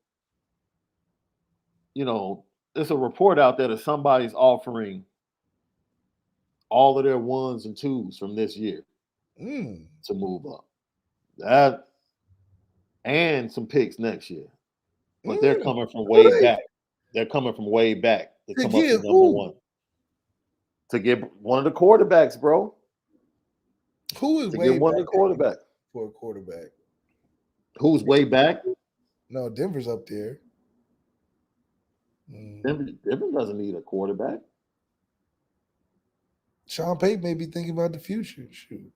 there's a report out there that somebody's offering all of their 1s and 2s from this year to move up. That and some picks next year. But they're coming from way back. They're coming from way back to come up to number 1. To get one of the quarterbacks, bro. Who is to way get one back of the quarterback? For a quarterback. Who's way back? No, Denver's up there. Denver doesn't need a quarterback. Sean Payton may be thinking about the future. Shoot.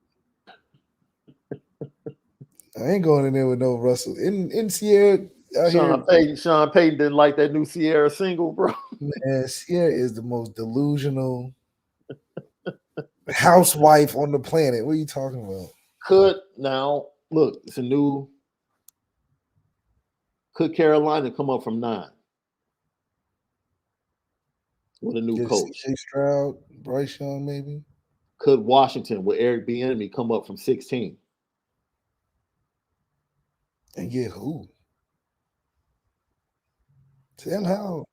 I ain't going in there with no Russell. In Sierra, Sean Payton didn't like that new Sierra single, bro. Man, Sierra is the most delusional housewife on the planet. What are you talking about? Could now look, it's a new. Could Carolina come up from 9 with a new Get coach? CJ Stroud, Bryce Young, maybe. Could Washington with Eric Bieniemy come up from 16? And get who? Sam Howell.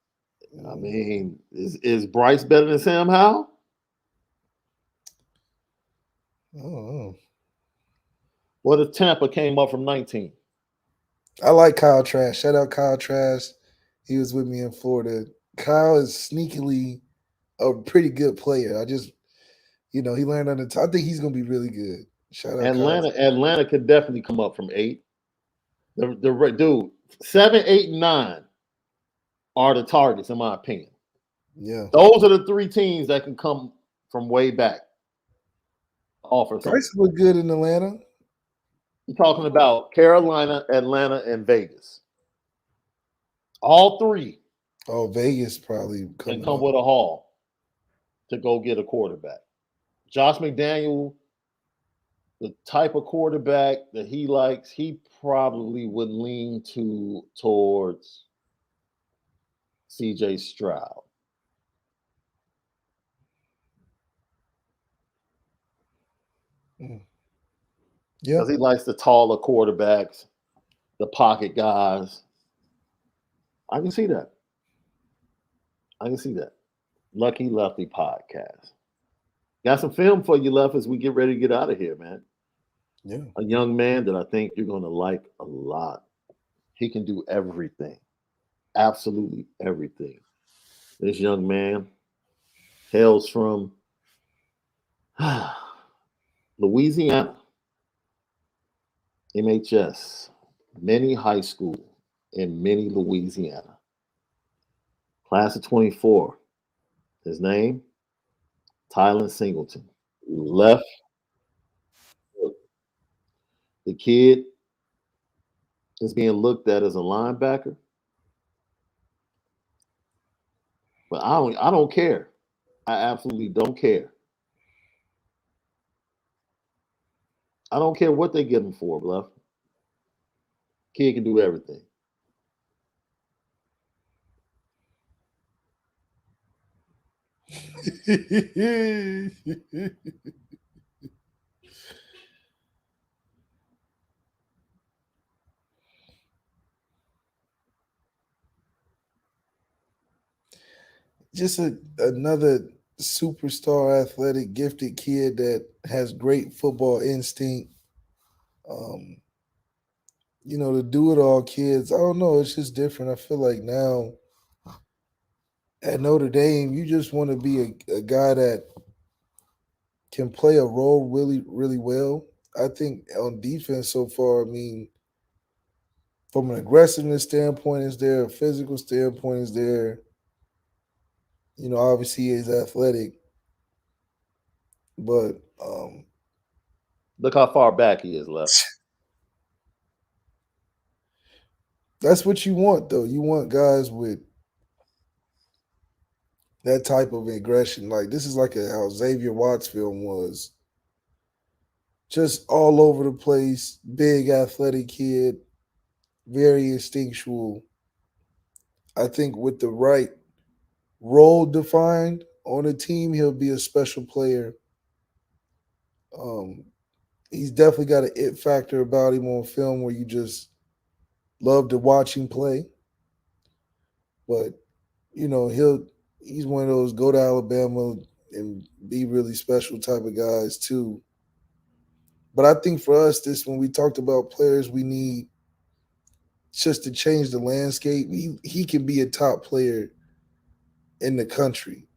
I mean, is Bryce better than Sam Howell? I don't know. What if Tampa came up from 19? I like Kyle Trask. Shout out Kyle Trask. He was with me in Florida. Kyle is sneakily a pretty good player. I just, he learned on the top. I think he's going to be really good. Shout out Kyle. Atlanta could definitely come up from 8. Dude, 7, 8, and 9 are the targets, in my opinion. Yeah. Those are the 3 teams that can come from way back. Offer something. Bryce look good in Atlanta. You're talking about Carolina, Atlanta, and Vegas. All 3 Oh, Vegas probably can come with a haul to go get a quarterback. Josh McDaniel, the type of quarterback that he likes, he probably would lean towards CJ Stroud. Yeah. Because he likes the taller quarterbacks, the pocket guys. I can see that. Lucky Lefty podcast. Got some film for you, Left, as we get ready to get out of here, man. Yeah. A young man that I think you're going to like a lot. He can do everything. Absolutely everything. This young man hails from Louisiana, MHS, Many High School in Many, Louisiana. Class of 24. His name, Tylen Singleton. Left. The kid is being looked at as a linebacker. But I don't care. I absolutely don't care. I don't care what they get him for, Bluff. Kid can do everything. Just another superstar, athletic, gifted kid that has great football instinct. The do-it-all kids. I don't know. It's just different. I feel like now at Notre Dame, you just want to be a guy that can play a role really, really well. I think on defense so far, I mean, from an aggressiveness standpoint, is there a physical standpoint? Is there, obviously he's athletic, but look how far back he is, Left. That's what you want, though. You want guys with that type of aggression. Like this is like how Xavier Watts' film was. Just all over the place, big athletic kid, very instinctual. I think with the right role defined on a team, he'll be a special player. He's definitely got an it factor about him on film where you just love to watch him play. But he's one of those go to Alabama and be really special type of guys too. But I think for us, when we talked about players we need just to change the landscape, he can be a top player in the country,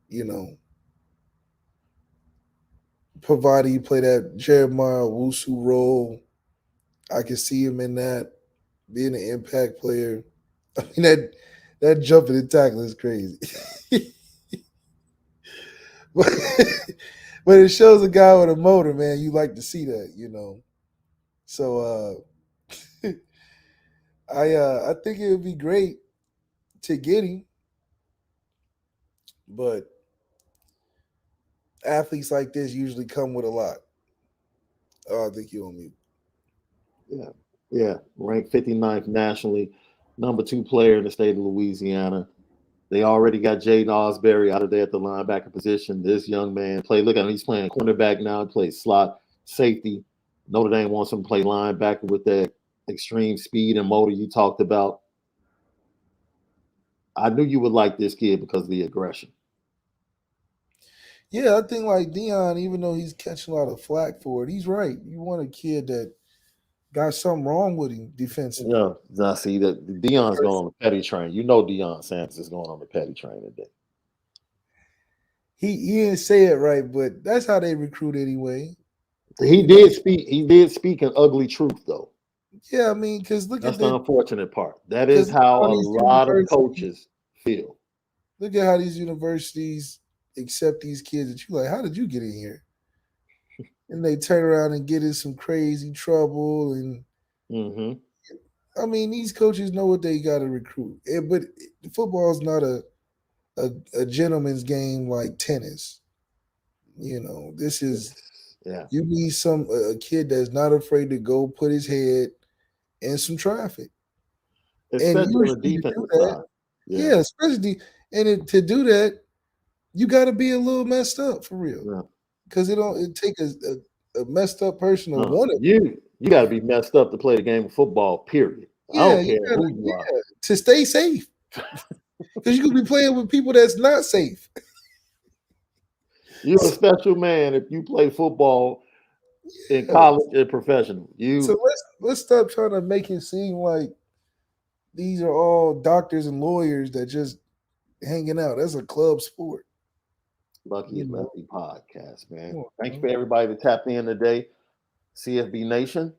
provided you play that Jeremiah Wusu role. I can see him in that, being an impact player. I mean, that jumping and tackling is crazy. But it shows a guy with a motor, man. You like to see that, So I think it would be great to get him, but athletes like this usually come with a lot. Oh, I think you on mute. Yeah. Ranked 59th nationally, number 2 player in the state of Louisiana. They already got Jaden Osbury out of there at the linebacker position. This young man look at him, he's playing cornerback now. He plays slot safety. Notre Dame wants him to play linebacker with that extreme speed and motor you talked about. I knew you would like this kid because of the aggression. Yeah, I think like Dion, even though he's catching a lot of flack for it, he's right. You want a kid that got something wrong with him defensively. Yeah, now see that Dion's going on the petty train. You know Deion Sanders is going on the petty train today. He didn't say it right, but that's how they recruit anyway. He did speak an ugly truth though. Yeah, I mean, because look That's at the unfortunate part. That is how a lot of coaches feel. Look at how these universities accept these kids that you like. How did you get in here? And they turn around and get in some crazy trouble. And I mean, these coaches know what they got to recruit. But football is not a gentleman's game like tennis. You know, this is you need a kid that's not afraid to go put his head in some traffic. Especially and on the defensive side. Yeah, especially to do that, you got to be a little messed up for real. Because it take a messed up person to want it. You got to be messed up to play the game of football. Period. I don't care who you are to stay safe. Because you could be playing with people that's not safe. You're a special man if you play football in college and professional. So let's stop trying to make it seem like these are all doctors and lawyers that just hanging out. That's a club sport. Lucky and Lefty podcast, man. Thanks for everybody that tapped in today. CFB Nation,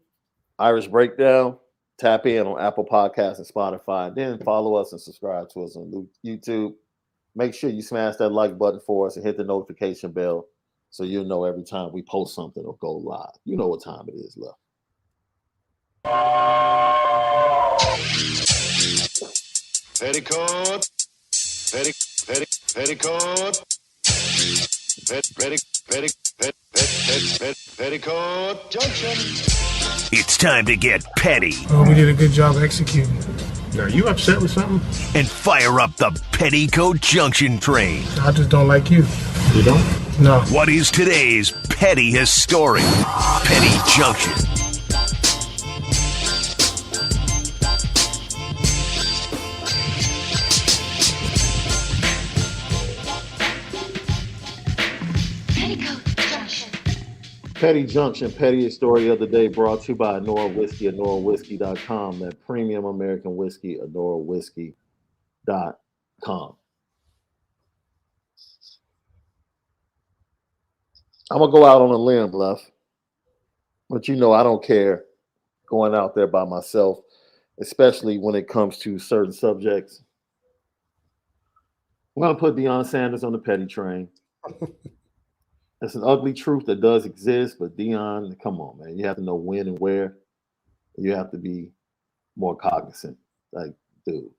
Irish Breakdown. Tap in on Apple Podcasts and Spotify. Then follow us and subscribe to us on YouTube. Make sure you smash that like button for us and hit the notification bell so you'll know every time we post something or go live. You know what time it is, love. Petticoat. Petticoat Junction. It's time to get petty. We did a good job executing. Are you upset with something? And fire up the Petticoat Junction train. I just don't like you. You don't? No. What is today's petty story? Petty Junction. Petty Junction, pettiest story of the day, brought to you by Onora Whiskey, OnoraWhiskey.com, that premium American whiskey, OnoraWhiskey.com. I'm going to go out on a limb, Left. But you know I don't care going out there by myself, especially when it comes to certain subjects. I'm going to put Deion Sanders on the petty train. It's an ugly truth that does exist, but Deion, come on, man. You have to know when and where. You have to be more cognizant. Like, dude,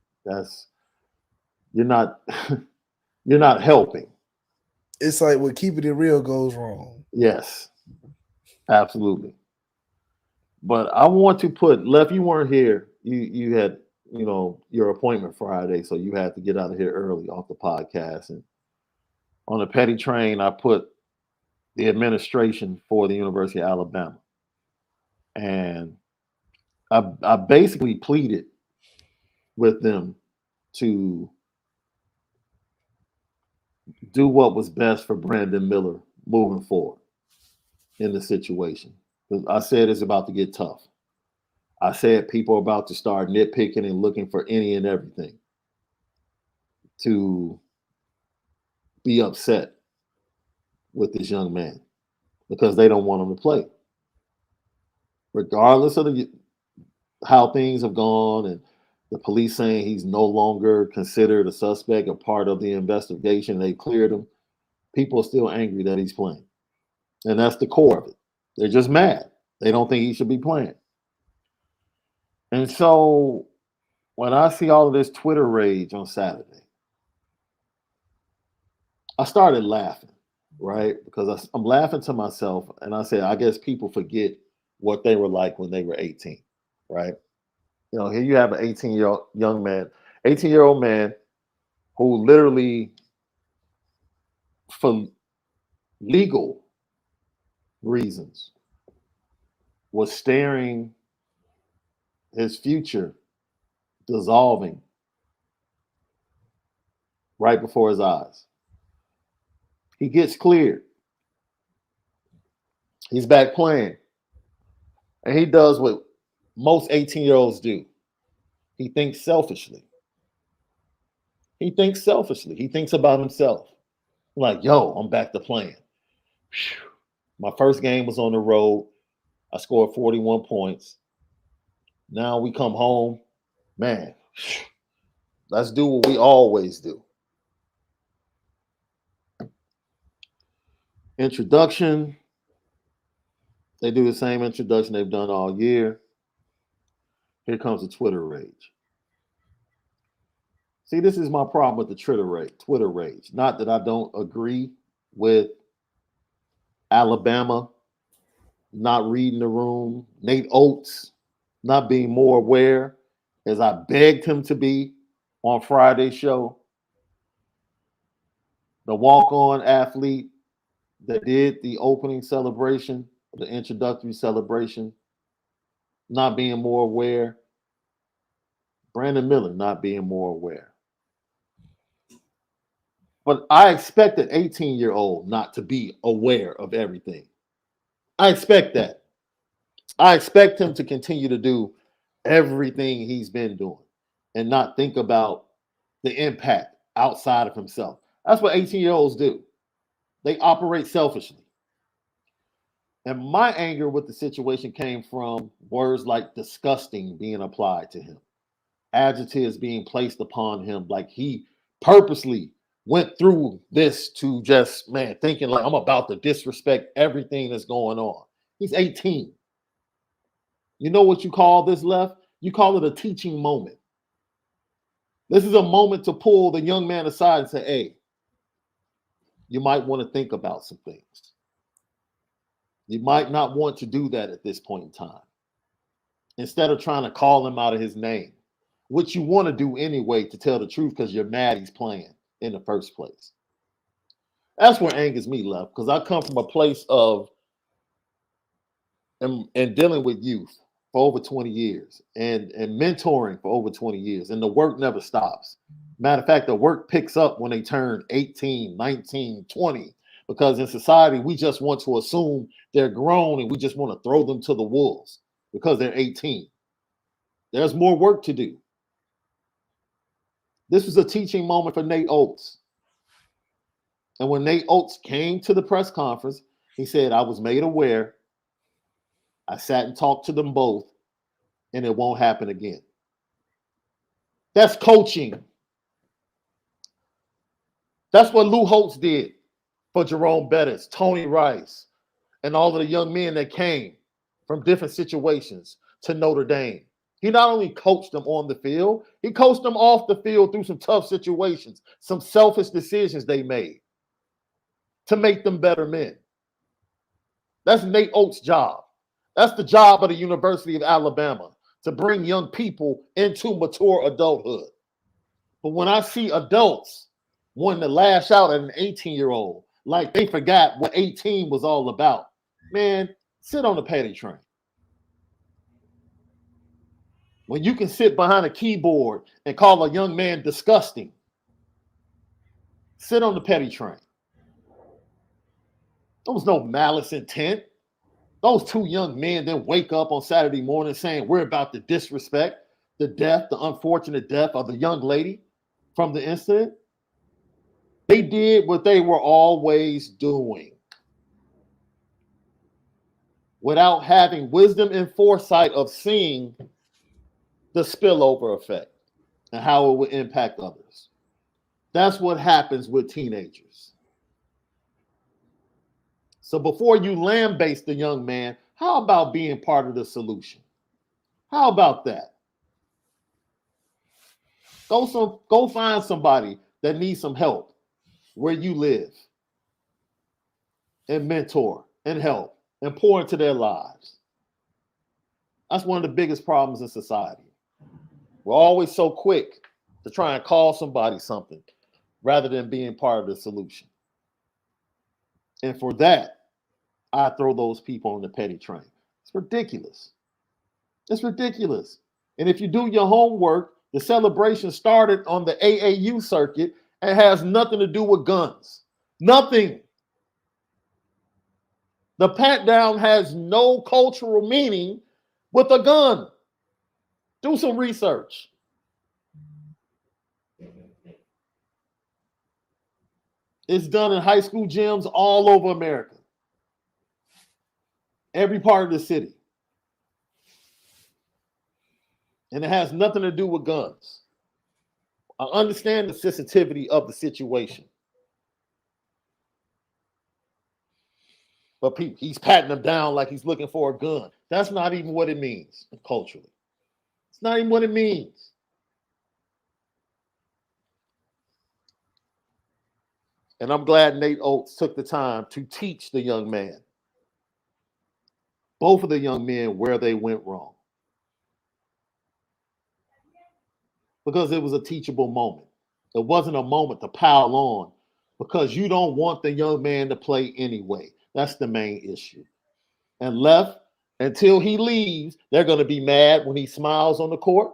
you're not helping. It's like what keeping it real goes wrong. Yes, absolutely. But I want to put, Left, you weren't here. You had, your appointment Friday, so you had to get out of here early off the podcast. And on the petty train, I put the administration for the University of Alabama. And I basically pleaded with them to do what was best for Brandon Miller moving forward in the situation. I said it's about to get tough. I said people are about to start nitpicking and looking for any and everything to be upset with this young man because they don't want him to play. Regardless of how things have gone and the police saying he's no longer considered a suspect or part of the investigation, they cleared him, people are still angry that he's playing. And that's the core of it. They're just mad. They don't think he should be playing. And so when I see all of this Twitter rage on Saturday, I started laughing right? Because I'm laughing to myself, and I said, I guess people forget what they were like when they were 18, right? You know, here you have an 18-year-old young man, 18-year-old man who literally, for legal reasons, was staring his future dissolving right before his eyes. He gets cleared. He's back playing. And he does what most 18-year-olds do. He thinks selfishly. He thinks selfishly. He thinks about himself. Like, yo, I'm back to playing. Whew. My first game was on the road. I scored 41 points. Now we come home. Man, let's do what we always do. Introduction. They do the same introduction they've done all year. Here comes the Twitter rage. See, this is my problem with the Twitter rage. Not that I don't agree with Alabama not reading the room, Nate Oates not being more aware, as I begged him to be on Friday's show. The walk-on athlete that did the opening celebration, the introductory celebration, not being more aware. Brandon Miller not being more aware. But I expect an 18-year-old not to be aware of everything. I expect that. I expect him to continue to do everything he's been doing and not think about the impact outside of himself. That's what 18-year-olds do. They operate selfishly. And my anger with the situation came from words like disgusting being applied to him, adjectives being placed upon him, like he purposely went through this to just, man, thinking like I'm about to disrespect everything that's going on. He's 18. You know what you call this, Left? You call it a teaching moment. This is a moment to pull the young man aside and say, hey, you might want to think about some things. You might not want to do that at this point in time. Instead of trying to call him out of his name, which you want to do anyway, to tell the truth, because you're mad he's playing in the first place. That's where angers me, Left, because I come from a place of and dealing with youth for over 20 years and mentoring for over 20 years, and the work never stops. Matter of fact, the work picks up when they turn 18, 19, 20, because in society, we just want to assume they're grown and we just want to throw them to the wolves because they're 18. There's more work to do. This was a teaching moment for Nate Oates. And when Nate Oates came to the press conference, he said, I was made aware. I sat and talked to them both, and it won't happen again. That's coaching. That's what Lou Holtz did for Jerome Bettis, Tony Rice, and all of the young men that came from different situations to Notre Dame. He not only coached them on the field, he coached them off the field through some tough situations, some selfish decisions they made to make them better men. That's Nate Oates' job. That's the job of the University of Alabama, to bring young people into mature adulthood. But when I see adults wanting to lash out at an 18-year-old like they forgot what 18 was all about, man, sit on the petty train. When you can sit behind a keyboard and call a young man disgusting, sit on the petty train. There was no malice intent. Those two young men then wake up on Saturday morning saying we're about to disrespect the unfortunate death of the young lady from the incident. They did what they were always doing without having wisdom and foresight of seeing the spillover effect and how it would impact others. That's what happens with teenagers. So before you lambaste the young man, how about being part of the solution? How about that? Go find somebody that needs some help where you live. and mentor and help and pour into their lives. That's one of the biggest problems in society. We're always so quick to try and call somebody something rather than being part of the solution. And for that, I throw those people on the petty train. It's ridiculous. It's ridiculous. And if you do your homework, the celebration started on the AAU circuit and has nothing to do with guns. Nothing. The pat down has no cultural meaning with a gun. Do some research. It's done in high school gyms all over America. Every part of the city. And it has nothing to do with guns. I understand the sensitivity of the situation. But he's patting them down like he's looking for a gun. That's not even what it means culturally. It's not even what it means. And I'm glad Nate Oates took the time to teach the young man, both of the young men, where they went wrong. Because it was a teachable moment. It wasn't a moment to pile on because you don't want the young man to play anyway. That's the main issue. And left, until he leaves, they're going to be mad when he smiles on the court.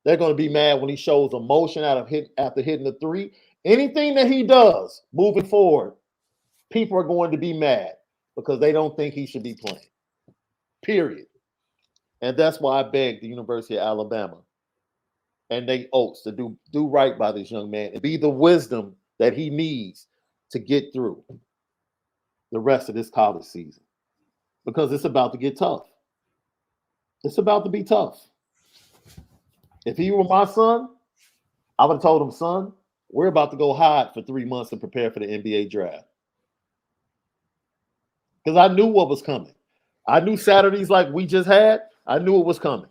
They're going to be mad when he shows emotion after hitting the three. Anything that he does moving forward, people are going to be mad because they don't think he should be playing. Period. And that's why I begged the University of Alabama and Nate Oates to do right by this young man and be the wisdom that he needs to get through the rest of this college season. Because it's about to get tough. It's about to be tough. If he were my son, I would have told him, son, we're about to go hide for 3 months and prepare for the NBA draft. Because I knew what was coming. I knew Saturdays like we just had, I knew it was coming.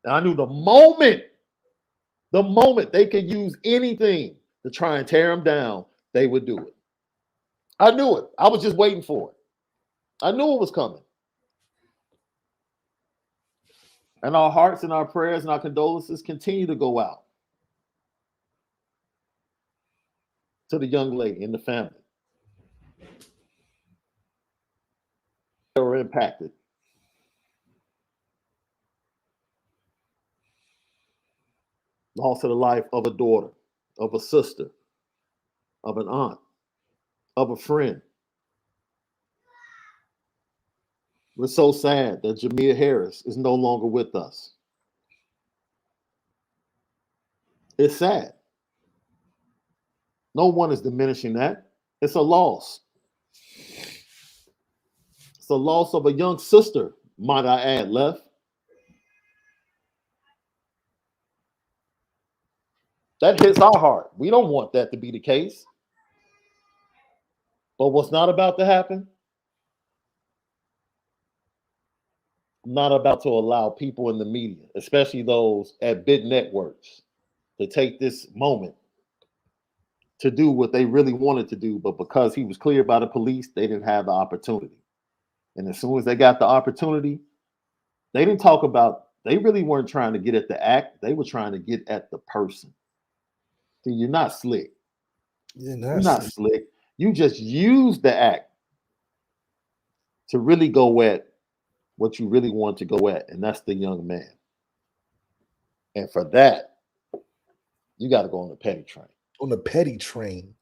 And I knew the moment they could use anything to try and tear him down, they would do it. I knew it. I was just waiting for it. I knew it was coming. And our hearts and our prayers and our condolences continue to go out to the young lady and the family. They were impacted. Loss of the life of a daughter, of a sister, of an aunt, of a friend. We're so sad that Jamia Harris is no longer with us. It's sad. No one is diminishing that. It's a loss. It's a loss of a young sister, might I add, Left. That hits our heart. We don't want that to be the case. But what's not about to happen? I'm not about to allow people in the media, especially those at big networks, to take this moment to do what they really wanted to do, but because he was cleared by the police, they didn't have the opportunity. And as soon as they got the opportunity, they didn't talk about, they really weren't trying to get at the act, they were trying to get at the person. See, you're not slick. You're not slick. You just use the act to really go at what you really want to go at, and that's the young man. And for that, you got to go on the petty train. On the petty train.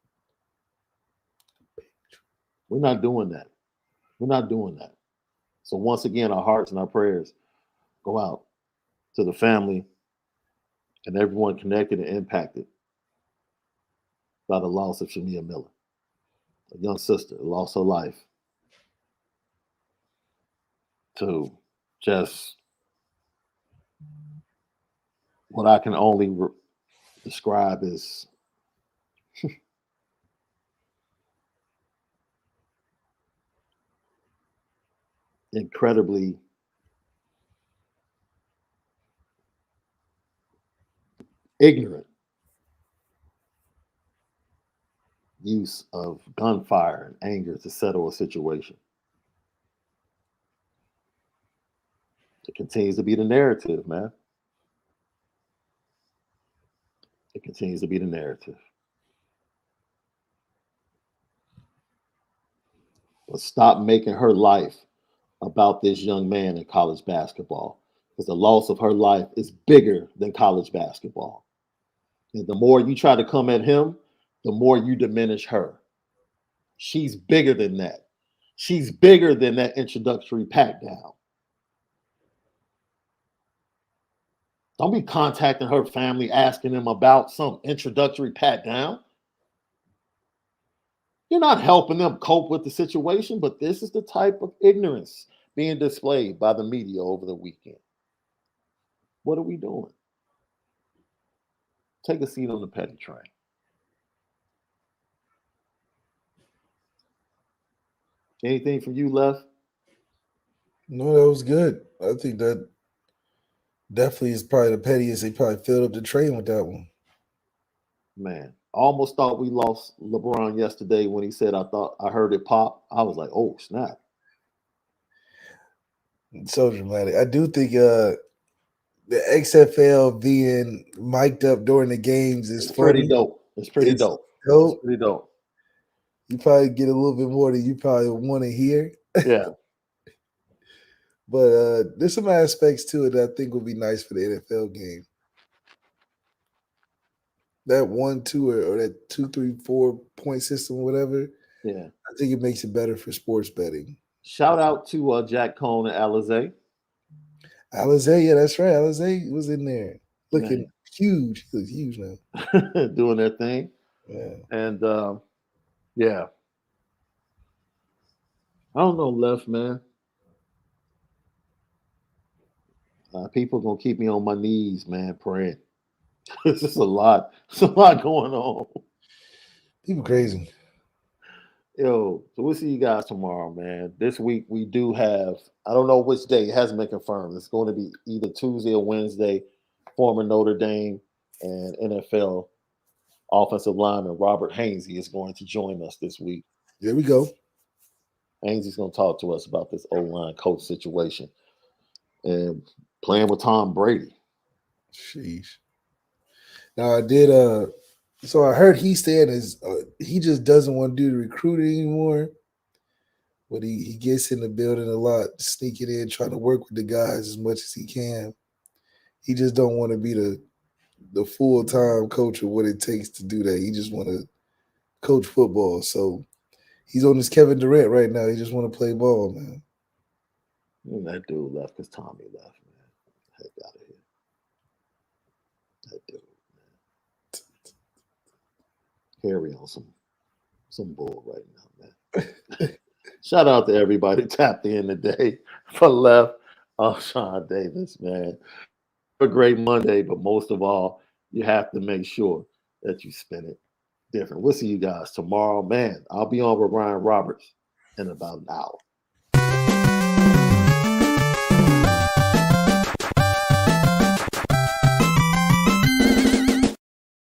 We're not doing that. We're not doing that. So once again, our hearts and our prayers go out to the family and everyone connected and impacted by the loss of Shamia Miller, a young sister who lost her life to just what I can only describe as incredibly ignorant. use of gunfire and anger to settle a situation. It continues to be the narrative, man. It continues to be the narrative. But stop making her life about this young man in college basketball, because the loss of her life is bigger than college basketball. And the more you try to come at him, the more you diminish her. She's bigger than that. She's bigger than that introductory pat down. Don't be contacting her family, asking them about some introductory pat down. You're not helping them cope with the situation, but this is the type of ignorance being displayed by the media over the weekend. What are we doing? Take a seat on the petty train. Anything from you, Left? No, that was good. I think that definitely is probably the pettiest. They probably filled up the train with that one. Man, I almost thought we lost LeBron yesterday when he said, I heard it pop. I was like, oh, snap. So dramatic. I do think the XFL being mic'd up during the games is pretty dope. It's pretty dope. Dope. It's pretty dope. You probably get a little bit more than you probably want to hear. Yeah. But there's some aspects to it that I think would be nice for the NFL game. That 1-2 or that 2-3-4 point system, whatever. Yeah. I think it makes it better for sports betting. Shout out to Jack Cohn and Alizé. Alizé, yeah, that's right. Alizé was in there looking huge. He looks huge now. Doing their thing. Yeah. And yeah. I don't know, Left, man. People gonna keep me on my knees, man, praying. It's just a lot. It's a lot going on. People crazy. Yo, so we'll see you guys tomorrow, man. This week we do have, I don't know which day, it hasn't been confirmed. It's going to be either Tuesday or Wednesday. Former Notre Dame and NFL offensive lineman Robert Hainsey is going to join us this week. There we go. Hainsey's going to talk to us about this O-line coach situation and playing with Tom Brady. Sheesh. Now I did so I heard he's saying is he just doesn't want to do the recruiting anymore. But he gets in the building a lot, sneaking in, trying to work with the guys as much as he can. He just don't want to be the full-time coach of what it takes to do that. He just want to coach football. So he's on this Kevin Durant right now. He just want to play ball, man. And that dude left because Tommy left, man. Heck out of here. That dude, man. Harry on some bull right now, man. Shout out to everybody tapped in today for Left. Shaun Davis, man. A great Monday, but most of all, you have to make sure that you spend it different. We'll see you guys tomorrow, man. I'll be on with Ryan Roberts in about an hour.